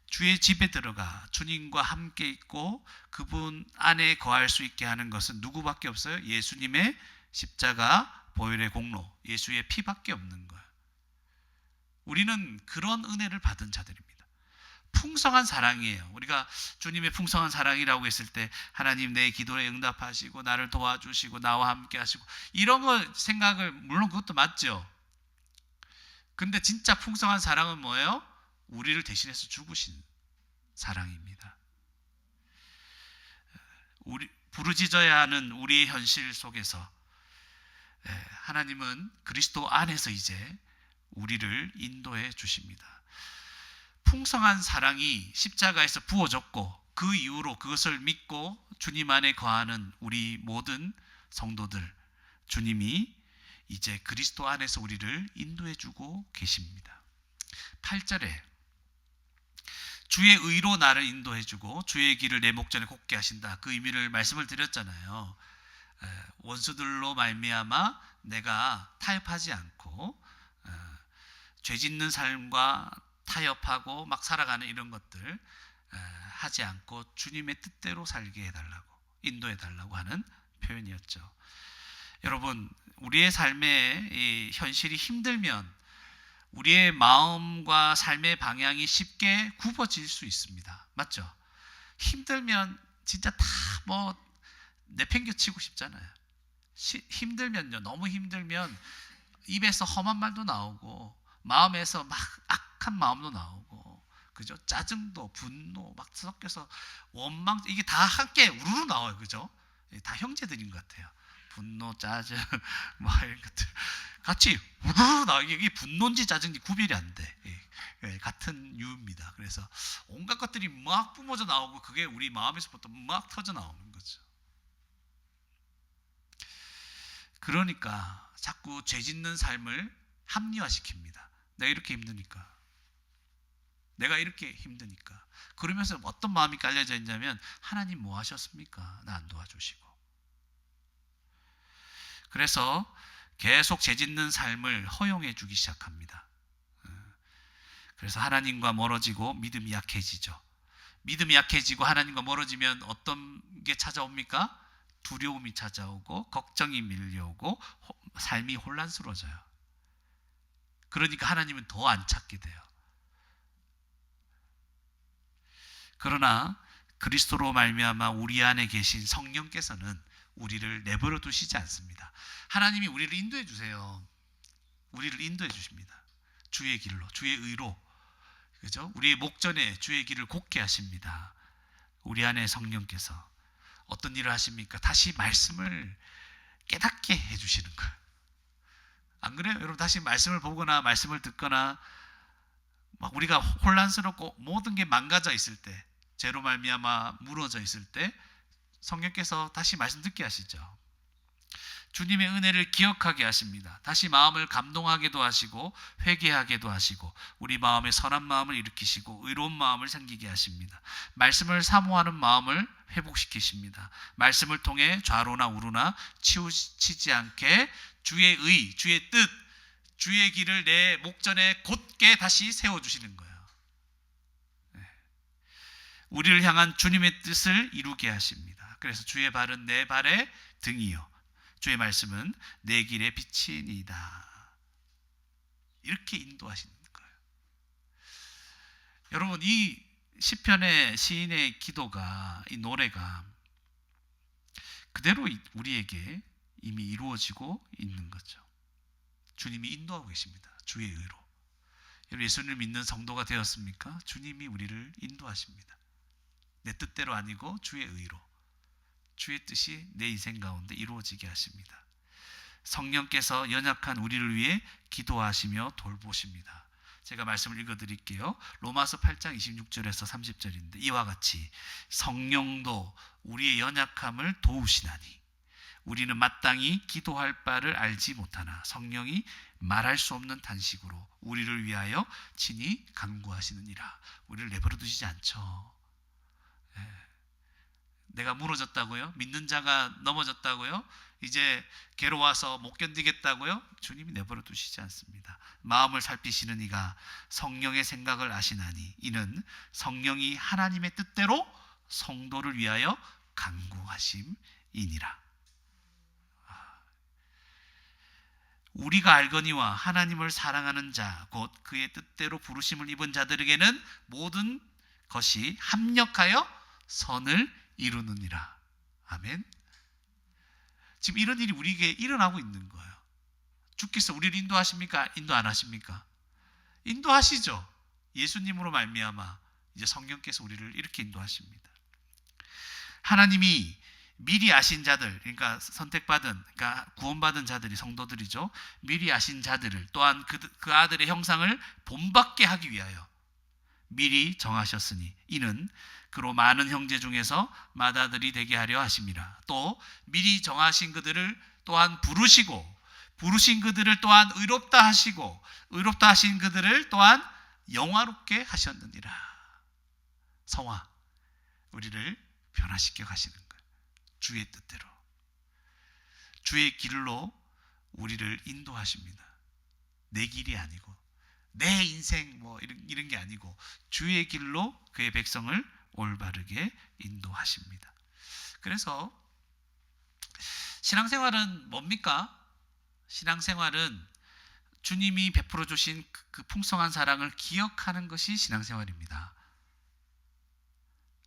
주의 집에 들어가 주님과 함께 있고 그분 안에 거할 수 있게 하는 것은 누구밖에 없어요? 예수님의 십자가 보혈의 공로, 예수의 피밖에 없는 거예요. 우리는 그런 은혜를 받은 자들입니다. 풍성한 사랑이에요. 우리가 주님의 풍성한 사랑이라고 했을 때 하나님 내 기도에 응답하시고 나를 도와주시고 나와 함께 하시고 이런 거 생각을, 물론 그것도 맞죠. 근데 진짜 풍성한 사랑은 뭐예요? 우리를 대신해서 죽으신 사랑입니다. 우리 부르짖어야 하는 우리의 현실 속에서 하나님은 그리스도 안에서 이제 우리를 인도해 주십니다. 풍성한 사랑이 십자가에서 부어졌고 그 이후로 그것을 믿고 주님 안에 거하는 우리 모든 성도들, 주님이 이제 그리스도 안에서 우리를 인도해 주고 계십니다. 8절에 주의 의로 나를 인도해 주고 주의 길을 내 목전에 곱게 하신다. 그 의미를 말씀을 드렸잖아요. 원수들로 말미암아 내가 타협하지 않고 죄짓는 삶과 타협하고 막 살아가는 이런 것들 하지 않고 주님의 뜻대로 살게 해달라고, 인도해달라고 하는 표현이었죠. 여러분, 우리의 삶의 이 현실이 힘들면 우리의 마음과 삶의 방향이 쉽게 굽어질 수 있습니다. 맞죠? 힘들면 진짜 다 뭐 내팽겨치고 싶잖아요. 힘들면요, 너무 힘들면 입에서 험한 말도 나오고 마음에서 막 악한 마음도 나오고, 그죠? 짜증도 분노 막 섞여서 원망, 이게 다 함께 우르르 나와요. 그죠? 다 형제들인 것 같아요. 분노, 짜증, 뭐 이런 것들 같이 우르르 나와. 이게 분노인지 짜증인지 구별이 안 돼. 같은 유입니다. 그래서 온갖 것들이 막 뿜어져 나오고 그게 우리 마음에서부터 막 터져 나오는 거죠. 그러니까 자꾸 죄 짓는 삶을 합리화시킵니다. 내가 이렇게 힘드니까, 내가 이렇게 힘드니까. 그러면서 어떤 마음이 깔려져 있냐면, 하나님 뭐 하셨습니까? 나 안 도와주시고. 그래서 계속 죄 짓는 삶을 허용해 주기 시작합니다. 그래서 하나님과 멀어지고 믿음이 약해지죠. 믿음이 약해지고 하나님과 멀어지면 어떤 게 찾아옵니까? 두려움이 찾아오고 걱정이 밀려오고 삶이 혼란스러워져요. 그러니까 하나님은 더 안 찾게 돼요. 그러나 그리스도로 말미암아 우리 안에 계신 성령께서는 우리를 내버려 두시지 않습니다. 하나님이 우리를 인도해 주세요. 우리를 인도해 주십니다. 주의 길로, 주의 의로, 그죠? 우리의 목전에 주의 길을 곱게 하십니다. 우리 안에 성령께서 어떤 일을 하십니까? 다시 말씀을 깨닫게 해주시는 거예요. 안 그래요? 여러분 다시 말씀을 보거나 말씀을 듣거나 막 우리가 혼란스럽고 모든 게 망가져 있을 때, 죄로 말미암아 무너져 있을 때 성령께서 다시 말씀 듣게 하시죠. 주님의 은혜를 기억하게 하십니다. 다시 마음을 감동하게도 하시고 회개하게도 하시고 우리 마음에 선한 마음을 일으키시고 의로운 마음을 생기게 하십니다. 말씀을 사모하는 마음을 회복시키십니다. 말씀을 통해 좌로나 우로나 치우치지 않게 주의 의, 주의 뜻, 주의 길을 내 목전에 곧게 다시 세워주시는 거예요. 우리를 향한 주님의 뜻을 이루게 하십니다. 그래서 주의 발은 내 발의 등이요 주의 말씀은 내 길의 빛이니이다. 이렇게 인도하시는 거예요. 여러분 이 시편의 시인의 기도가, 이 노래가 그대로 우리에게 이미 이루어지고 있는 거죠. 주님이 인도하고 계십니다. 주의 의로. 여러분 예수님을 믿는 성도가 되었습니까? 주님이 우리를 인도하십니다. 내 뜻대로 아니고 주의 의로, 주의 뜻이 내 인생 가운데 이루어지게 하십니다. 성령께서 연약한 우리를 위해 기도하시며 돌보십니다. 제가 말씀을 읽어드릴게요. 로마서 8장 26절에서 30절인데 이와 같이 성령도 우리의 연약함을 도우시나니 우리는 마땅히 기도할 바를 알지 못하나 성령이 말할 수 없는 탄식으로 우리를 위하여 친히 간구하시느니라. 우리를 내버려 두시지 않죠. 내가 무너졌다고요? 믿는 자가 넘어졌다고요? 이제 괴로워서 못 견디겠다고요? 주님이 내버려 두시지 않습니다. 마음을 살피시는 이가 성령의 생각을 아시나니 이는 성령이 하나님의 뜻대로 성도를 위하여 간구하심이니라. 우리가 알거니와 하나님을 사랑하는 자 곧 그의 뜻대로 부르심을 입은 자들에게는 모든 것이 합력하여 선을 이루느니라. 아멘. 지금 이런 일이 우리에게 일어나고 있는 거예요. 주께서 우리를 인도하십니까? 인도 안 하십니까? 인도하시죠. 예수님으로 말미암아 이제 성령께서 우리를 이렇게 인도하십니다. 하나님이 미리 아신 자들, 그러니까 선택받은, 그러니까 구원받은 자들이 성도들이죠. 미리 아신 자들을 또한 그 아들의 형상을 본받게 하기 위하여 미리 정하셨으니 이는 그로 많은 형제 중에서 맏아들이 되게 하려 하심이라. 또 미리 정하신 그들을 또한 부르신 그들을 또한 의롭다 하시고 의롭다 하신 그들을 또한 영화롭게 하셨느니라. 성화, 우리를 변화시켜 가시는 거예요. 주의 뜻대로, 주의 길로 우리를 인도하십니다. 내 길이 아니고 내 인생 뭐 이런 게 아니고 주의 길로 그의 백성을 올바르게 인도하십니다. 그래서 신앙생활은 뭡니까? 신앙생활은 주님이 베풀어 주신 그 풍성한 사랑을 기억하는 것이 신앙생활입니다.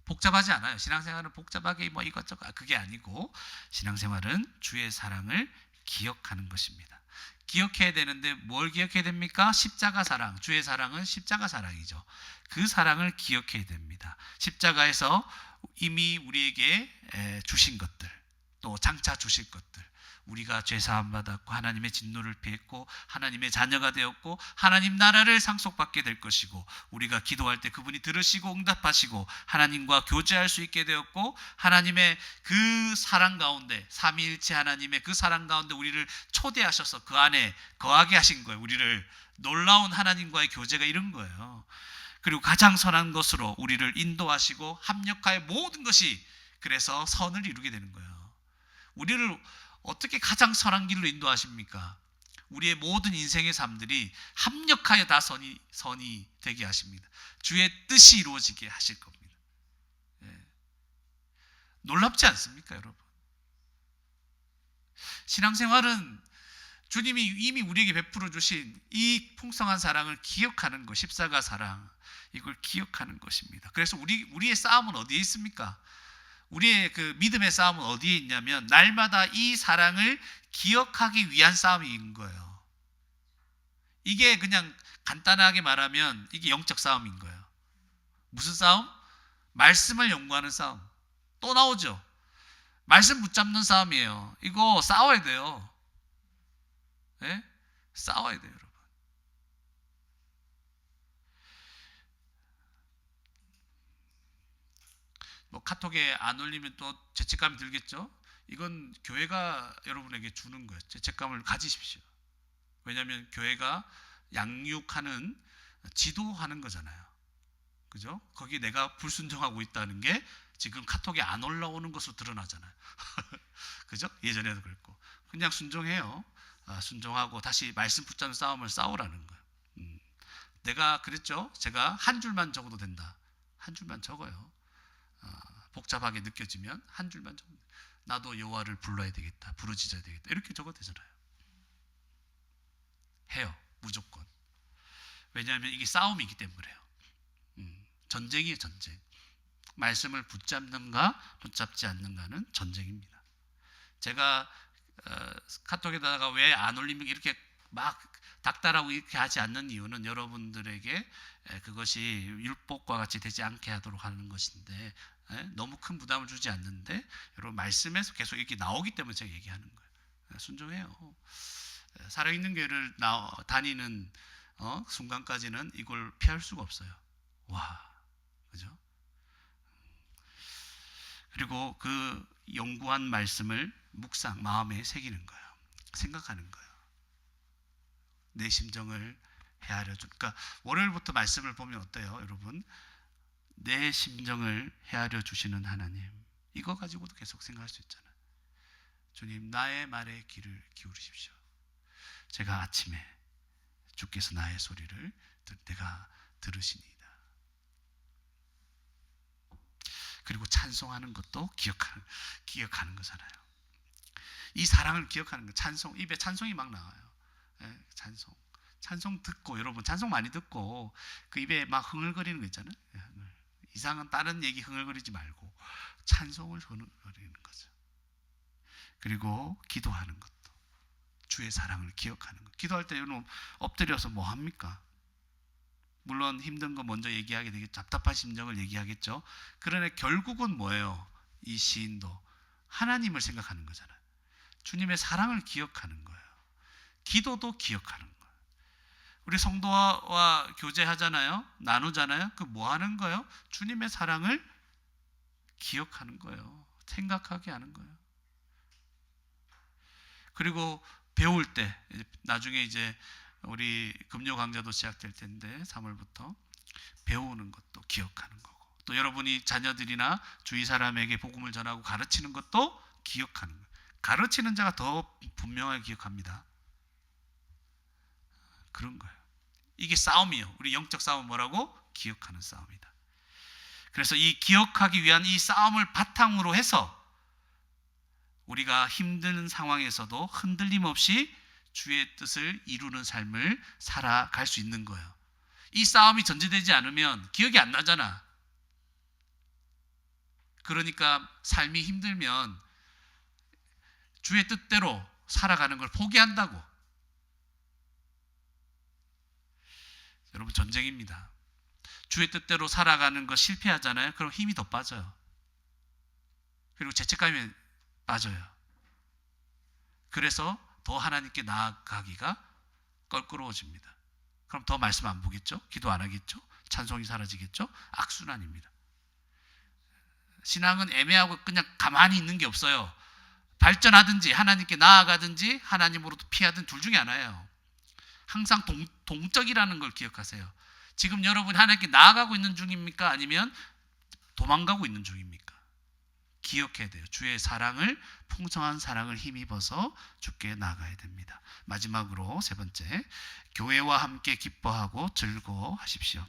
복잡하지 않아요. 신앙생활은 복잡하게 뭐 이것저것 그게 아니고 신앙생활은 주의 사랑을 기억하는 것입니다. 기억해야 되는데 뭘 기억해야 됩니까? 십자가 사랑. 주의 사랑은 십자가 사랑이죠. 그 사랑을 기억해야 됩니다. 십자가에서 이미 우리에게 주신 것들, 또 장차 주실 것들, 우리가 죄 사함 받았고 하나님의 진노를 피했고 하나님의 자녀가 되었고 하나님 나라를 상속받게 될 것이고 우리가 기도할 때 그분이 들으시고 응답하시고 하나님과 교제할 수 있게 되었고 하나님의 그 사랑 가운데 삼위일체 하나님의 그 사랑 가운데 우리를 초대하셔서 그 안에 거하게 하신 거예요. 우리를 놀라운 하나님과의 교제가 이런 거예요. 그리고 가장 선한 것으로 우리를 인도하시고 합력하여 모든 것이 그래서 선을 이루게 되는 거예요. 우리를 어떻게 가장 선한 길로 인도하십니까? 우리의 모든 인생의 삶들이 합력하여 다 선이 되게 하십니다. 주의 뜻이 이루어지게 하실 겁니다. 놀랍지 않습니까, 여러분? 신앙생활은 주님이 이미 우리에게 베풀어 주신 이 풍성한 사랑을 기억하는 것, 십자가 사랑, 이걸 기억하는 것입니다. 그래서 우리의 싸움은 어디에 있습니까? 우리의 그 믿음의 싸움은 어디에 있냐면 날마다 이 사랑을 기억하기 위한 싸움인 거예요. 이게 그냥 간단하게 말하면 이게 영적 싸움인 거예요. 무슨 싸움? 말씀을 연구하는 싸움. 또 나오죠. 말씀 붙잡는 싸움이에요. 이거 싸워야 돼요. 네? 싸워야 돼요, 여러분. 뭐 카톡에 안 올리면 또 죄책감이 들겠죠. 이건 교회가 여러분에게 주는 거예요. 죄책감을 가지십시오. 왜냐하면 교회가 양육하는, 지도하는 거잖아요. 그죠? 거기 내가 불순종하고 있다는 게 지금 카톡에 안 올라오는 것으로 드러나잖아요. 그죠? 예전에도 그랬고. 그냥 순종해요. 순종하고 다시 말씀 붙잡는 싸움을 싸우라는 거예요. 내가 그랬죠? 제가 한 줄만 적어도 된다. 한 줄만 적어요. 복잡하게 느껴지면 한 줄만 적어요. 나도 여호와를 불러야 되겠다. 부르짖어야 되겠다. 이렇게 적어도 되잖아요. 해요. 무조건. 왜냐하면 이게 싸움이기 때문에 그래요. 전쟁이에요, 전쟁. 말씀을 붙잡는가 붙잡지 않는가는 전쟁입니다. 제가 카톡에다가 왜 안 올리면 이렇게 막 닥달하고 이렇게 하지 않는 이유는 여러분들에게 그것이 율법과 같이 되지 않게 하도록 하는 것인데, 너무 큰 부담을 주지 않는데 여러분 말씀에서 계속 이렇게 나오기 때문에 제가 얘기하는 거예요. 순종해요. 살아있는 교회를 다니는 순간까지는 이걸 피할 수가 없어요. 와, 그죠? 그리고 그 연구한 말씀을 묵상, 마음에 새기는 거예요. 생각하는 거예요. 내 심정을 헤아려 줄. 그러니까 월요일부터 말씀을 보면 어때요, 여러분? 내 심정을 헤아려 주시는 하나님. 이거 가지고도 계속 생각할 수 있잖아요. 주님, 나의 말에 귀를 기울이십시오. 제가 아침에 주께서 나의 소리를 내가 들으시니이다. 그리고 찬송하는 것도 기억하는 거잖아요. 이 사랑을 기억하는 거. 찬송, 입에 찬송이 막 나와요. 찬송 듣고, 여러분 찬송 많이 듣고 그 입에 막 흥얼거리는 거 있잖아요. 이상한 다른 얘기 흥얼거리지 말고 찬송을 흥얼거리는 거죠. 그리고 기도하는 것도 주의 사랑을 기억하는 것. 기도할 때 여러분 엎드려서 뭐 합니까? 물론 힘든 거 먼저 얘기하게 되겠죠. 답답한 심정을 얘기하겠죠. 그러나 결국은 뭐예요? 이 시인도 하나님을 생각하는 거잖아요. 주님의 사랑을 기억하는 거예요. 기도도 기억하는 거예요. 우리 성도와 교제하잖아요. 나누잖아요. 그 뭐 하는 거예요? 주님의 사랑을 기억하는 거예요. 생각하게 하는 거예요. 그리고 배울 때, 나중에 이제 우리 금요 강좌도 시작될 텐데 3월부터 배우는 것도 기억하는 거고, 또 여러분이 자녀들이나 주위 사람에게 복음을 전하고 가르치는 것도 기억하는 거예요. 가르치는 자가 더 분명하게 기억합니다. 그런 거예요. 이게 싸움이에요. 우리 영적 싸움은 뭐라고? 기억하는 싸움이다. 그래서 이 기억하기 위한 이 싸움을 바탕으로 해서 우리가 힘든 상황에서도 흔들림 없이 주의 뜻을 이루는 삶을 살아갈 수 있는 거예요. 이 싸움이 전제되지 않으면 기억이 안 나잖아. 그러니까 삶이 힘들면 주의 뜻대로 살아가는 걸 포기한다고. 여러분, 전쟁입니다. 주의 뜻대로 살아가는 거 실패하잖아요. 그럼 힘이 더 빠져요. 그리고 죄책감이 빠져요. 그래서 더 하나님께 나아가기가 껄끄러워집니다. 그럼 더 말씀 안 보겠죠? 기도 안 하겠죠? 찬송이 사라지겠죠? 악순환입니다. 신앙은 애매하고 그냥 가만히 있는 게 없어요. 발전하든지 하나님께 나아가든지 하나님으로부터 피하든 둘 중에 하나예요. 항상 동적이라는 걸 기억하세요. 지금 여러분 하나님께 나아가고 있는 중입니까? 아니면 도망가고 있는 중입니까? 기억해야 돼요. 주의 사랑을, 풍성한 사랑을 힘입어서 주께 나아가야 됩니다. 마지막으로 세 번째, 교회와 함께 기뻐하고 즐거워하십시오.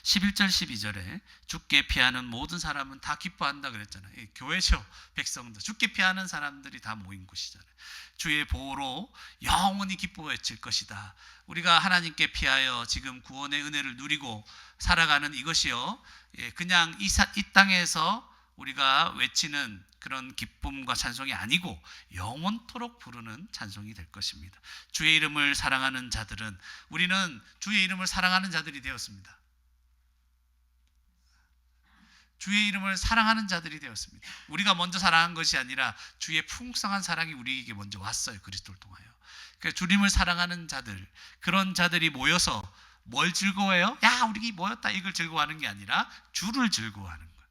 11절 12절에 주께 피하는 모든 사람은 다 기뻐한다 그랬잖아요. 교회죠. 백성들, 주께 피하는 사람들이 다 모인 곳이잖아요. 주의 보호로 영원히 기뻐 외칠 것이다. 우리가 하나님께 피하여 지금 구원의 은혜를 누리고 살아가는 이것이요, 그냥 이 땅에서 우리가 외치는 그런 기쁨과 찬송이 아니고 영원토록 부르는 찬송이 될 것입니다. 주의 이름을 사랑하는 자들은, 우리는 주의 이름을 사랑하는 자들이 되었습니다. 주의 이름을 사랑하는 자들이 되었습니다. 우리가 먼저 사랑한 것이 아니라 주의 풍성한 사랑이 우리에게 먼저 왔어요. 그리스도를 통하여. 그러니까 주님을 사랑하는 자들, 그런 자들이 모여서 뭘 즐거워해요? 야, 우리 모였다, 이걸 즐거워하는 게 아니라 주를 즐거워하는 거예요.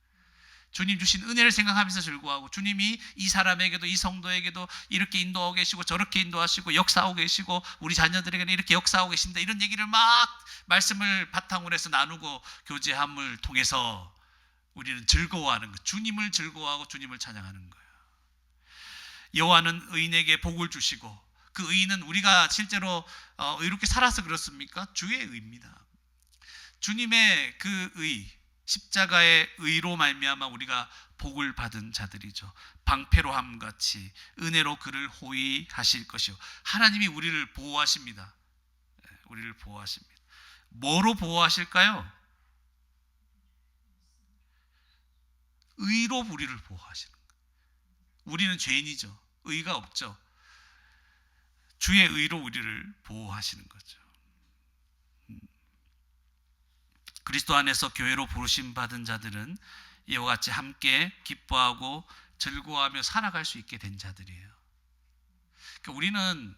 주님 주신 은혜를 생각하면서 즐거워하고, 주님이 이 사람에게도, 이 성도에게도 이렇게 인도하고 계시고 저렇게 인도하시고 역사하고 계시고 우리 자녀들에게는 이렇게 역사하고 계신다, 이런 얘기를 막 말씀을 바탕으로 해서 나누고 교제함을 통해서 우리는 즐거워하는 것, 주님을 즐거워하고 주님을 찬양하는 거예요. 여호와는 의인에게 복을 주시고, 그 의인은 우리가 실제로 의롭게 살아서 그렇습니까? 주의 의입니다. 주님의 그 의, 십자가의 의로 말미암아 우리가 복을 받은 자들이죠. 방패로함 같이 은혜로 그를 호위하실 것이요. 하나님이 우리를 보호하십니다. 우리를 보호하십니다. 뭐로 보호하실까요? 의로 우리를 보호하시는 거예요. 우리는 죄인이죠. 의가 없죠. 주의 의로 우리를 보호하시는 거죠. 그리스도 안에서 교회로 부르심 받은 자들은 이와 같이 함께 기뻐하고 즐거워하며 살아갈 수 있게 된 자들이에요. 그러니까 우리는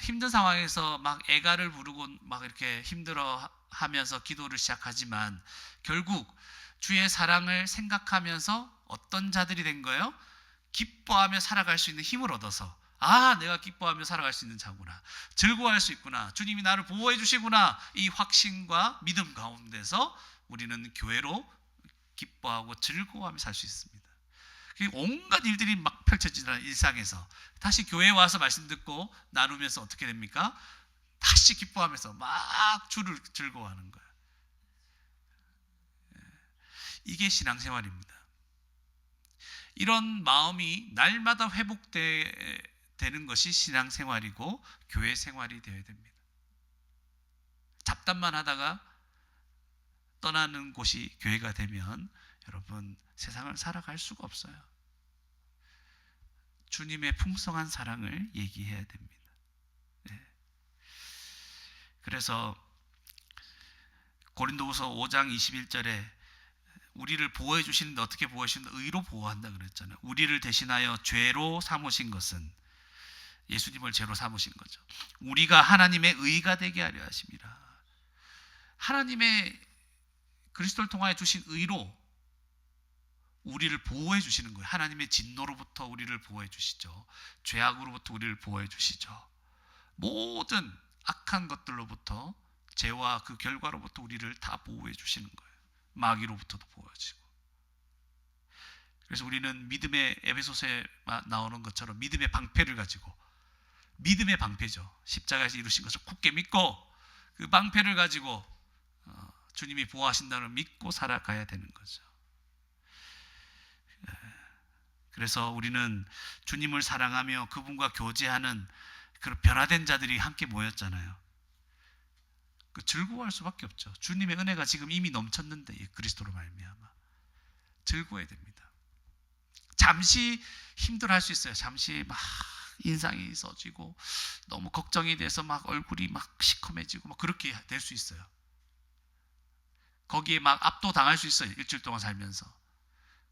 힘든 상황에서 막 애가를 부르고 막 이렇게 힘들어하면서 기도를 시작하지만, 결국 주의 사랑을 생각하면서 어떤 자들이 된 거예요? 기뻐하며 살아갈 수 있는 힘을 얻어서, 아, 내가 기뻐하며 살아갈 수 있는 자구나, 즐거워할 수 있구나, 주님이 나를 보호해 주시구나, 이 확신과 믿음 가운데서 우리는 교회로 기뻐하고 즐거워하며 살 수 있습니다. 온갖 일들이 막 펼쳐지는 일상에서 다시 교회에 와서 말씀 듣고 나누면서 어떻게 됩니까? 다시 기뻐하면서 막 주를 즐거워하는 거예요. 이게 신앙생활입니다. 이런 마음이 날마다 회복되는 것이 신앙생활이고 교회 생활이 되어야 됩니다. 잡담만 하다가 떠나는 곳이 교회가 되면 여러분, 세상을 살아갈 수가 없어요. 주님의 풍성한 사랑을 얘기해야 됩니다. 네. 그래서 고린도후서 5장 21절에 우리를 보호해 주시는데, 어떻게 보호해 주시는데? 의로 보호한다 그랬잖아요. 우리를 대신하여 죄로 삼으신 것은, 예수님을 죄로 삼으신 거죠. 우리가 하나님의 의가 되게 하려 하심이라. 하나님의 그리스도를 통하여 주신 의로 우리를 보호해 주시는 거예요. 하나님의 진노로부터 우리를 보호해 주시죠. 죄악으로부터 우리를 보호해 주시죠. 모든 악한 것들로부터, 죄와 그 결과로부터 우리를 다 보호해 주시는 거예요. 마귀로부터도 보호하시고. 그래서 우리는 믿음의, 에베소서에 나오는 것처럼 믿음의 방패를 가지고, 믿음의 방패죠. 십자가에서 이루신 것을 굳게 믿고 그 방패를 가지고 주님이 보호하신다는 믿고 살아가야 되는 거죠. 그래서 우리는 주님을 사랑하며 그분과 교제하는 그런 변화된 자들이 함께 모였잖아요. 즐거워할 수밖에 없죠. 주님의 은혜가 지금 이미 넘쳤는데, 그리스도로 말미암아 즐거워야 됩니다. 잠시 힘들어할 수 있어요. 잠시 막 인상이 써지고 너무 걱정이 돼서 막 얼굴이 막 시커매지고 막 그렇게 될 수 있어요. 거기에 막 압도당할 수 있어요. 일주일 동안 살면서.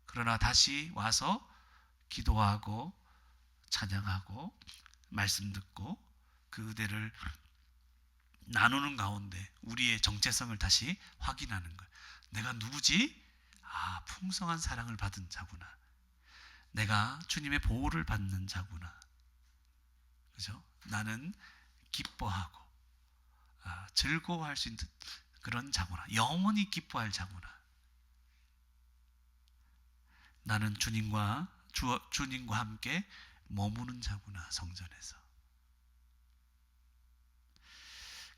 그러나 다시 와서 기도하고 찬양하고 말씀 듣고 그 은혜를 나누는 가운데 우리의 정체성을 다시 확인하는 거예요. 내가 누구지? 아, 풍성한 사랑을 받은 자구나. 내가 주님의 보호를 받는 자구나. 그죠? 나는 기뻐하고 즐거워할 수 있는 그런 자구나. 영원히 기뻐할 자구나. 나는 주님과 함께 머무는 자구나, 성전에서.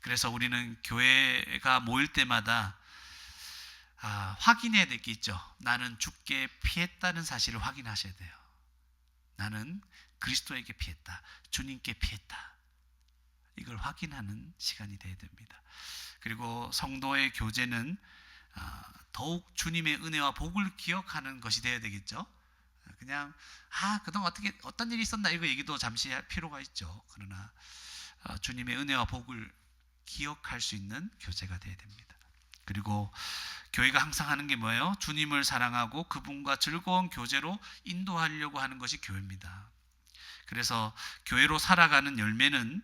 그래서 우리는 교회가 모일 때마다 확인해야 될 게 있죠. 나는 주께 피했다는 사실을 확인하셔야 돼요. 나는 그리스도에게 피했다, 주님께 피했다, 이걸 확인하는 시간이 되어야 됩니다. 그리고 성도의 교제는 더욱 주님의 은혜와 복을 기억하는 것이 되어야 되겠죠. 그냥 그동안 어떤 일이 있었나, 이거 얘기도 잠시 할 필요가 있죠. 그러나 주님의 은혜와 복을 기억할 수 있는 교제가 되어야 됩니다. 그리고 교회가 항상 하는 게 뭐예요? 주님을 사랑하고 그분과 즐거운 교제로 인도하려고 하는 것이 교회입니다. 그래서 교회로 살아가는 열매는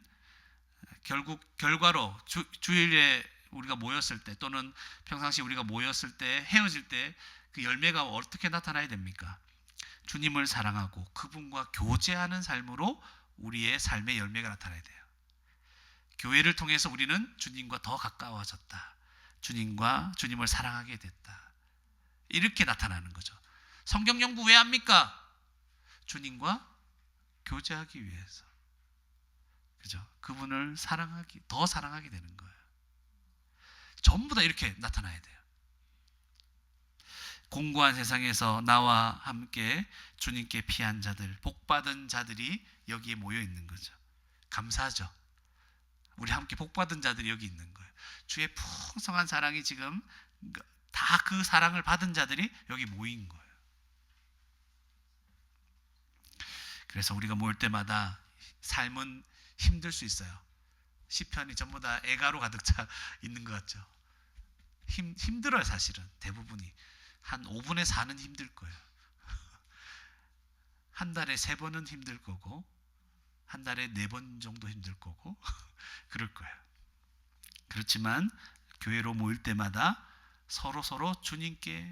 결국 결과로 주일에 우리가 모였을 때 또는 평상시 우리가 모였을 때 헤어질 때 그 열매가 어떻게 나타나야 됩니까? 주님을 사랑하고 그분과 교제하는 삶으로 우리의 삶의 열매가 나타나야 돼요. 교회를 통해서 우리는 주님과 더 가까워졌다. 주님을 사랑하게 됐다. 이렇게 나타나는 거죠. 성경 연구 왜 합니까? 주님과 교제하기 위해서. 그죠? 그분을 더 사랑하게 되는 거예요. 전부 다 이렇게 나타나야 돼요. 공고한 세상에서 나와 함께 주님께 피한 자들, 복받은 자들이 여기에 모여 있는 거죠. 감사하죠. 우리 함께 복받은 자들이 여기 있는 거예요. 주의 풍성한 사랑이 지금 다 그 사랑을 받은 자들이 여기 모인 거예요. 그래서 우리가 모일 때마다 삶은 힘들 수 있어요. 시편이 전부 다 애가로 가득 차 있는 것 같죠. 힘들어요. 사실은 대부분이 한 5분의 4는 힘들 거예요. 한 달에 3번은 힘들 거고 한 달에 4번 정도 힘들 거고 그럴 거예요. 그렇지만 교회로 모일 때마다 서로 주님께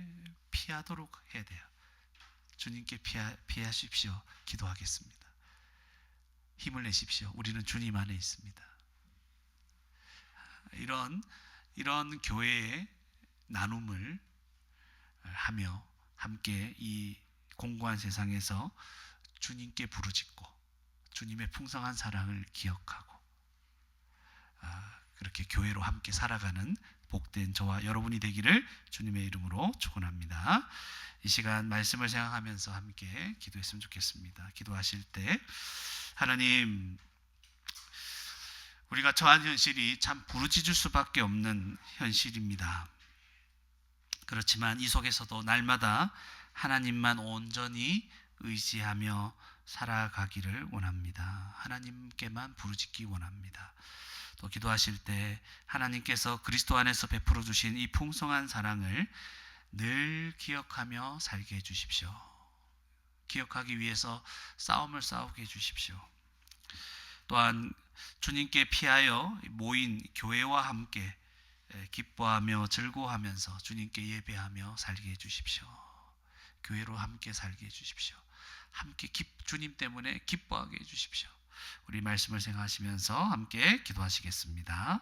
피하도록 해야 돼요. 주님께 피하십시오. 기도하겠습니다. 힘을 내십시오. 우리는 주님 안에 있습니다. 이런 교회의 나눔을 하며 함께 이 공고한 세상에서 주님께 부르짖고 주님의 풍성한 사랑을 기억하고 그렇게 교회로 함께 살아가는 복된 저와 여러분이 되기를 주님의 이름으로 축원합니다. 이 시간 말씀을 생각하면서 함께 기도했으면 좋겠습니다. 기도하실 때 하나님, 우리가 처한 현실이 참 부르짖을 수밖에 없는 현실입니다. 그렇지만 이 속에서도 날마다 하나님만 온전히 의지하며 살아가기를 원합니다. 하나님께만 부르짖기 원합니다. 또 기도하실 때 하나님께서 그리스도 안에서 베풀어 주신 이 풍성한 사랑을 늘 기억하며 살게 해주십시오. 기억하기 위해서 싸움을 싸우게 해주십시오. 또한 주님께 피하여 모인 교회와 함께 기뻐하며 즐거워하면서 주님께 예배하며 살게 해주십시오. 교회로 함께 살게 해주십시오. 함께 주님 때문에 기뻐하게 해주십시오. 우리 말씀을 생각하시면서 함께 기도하시겠습니다.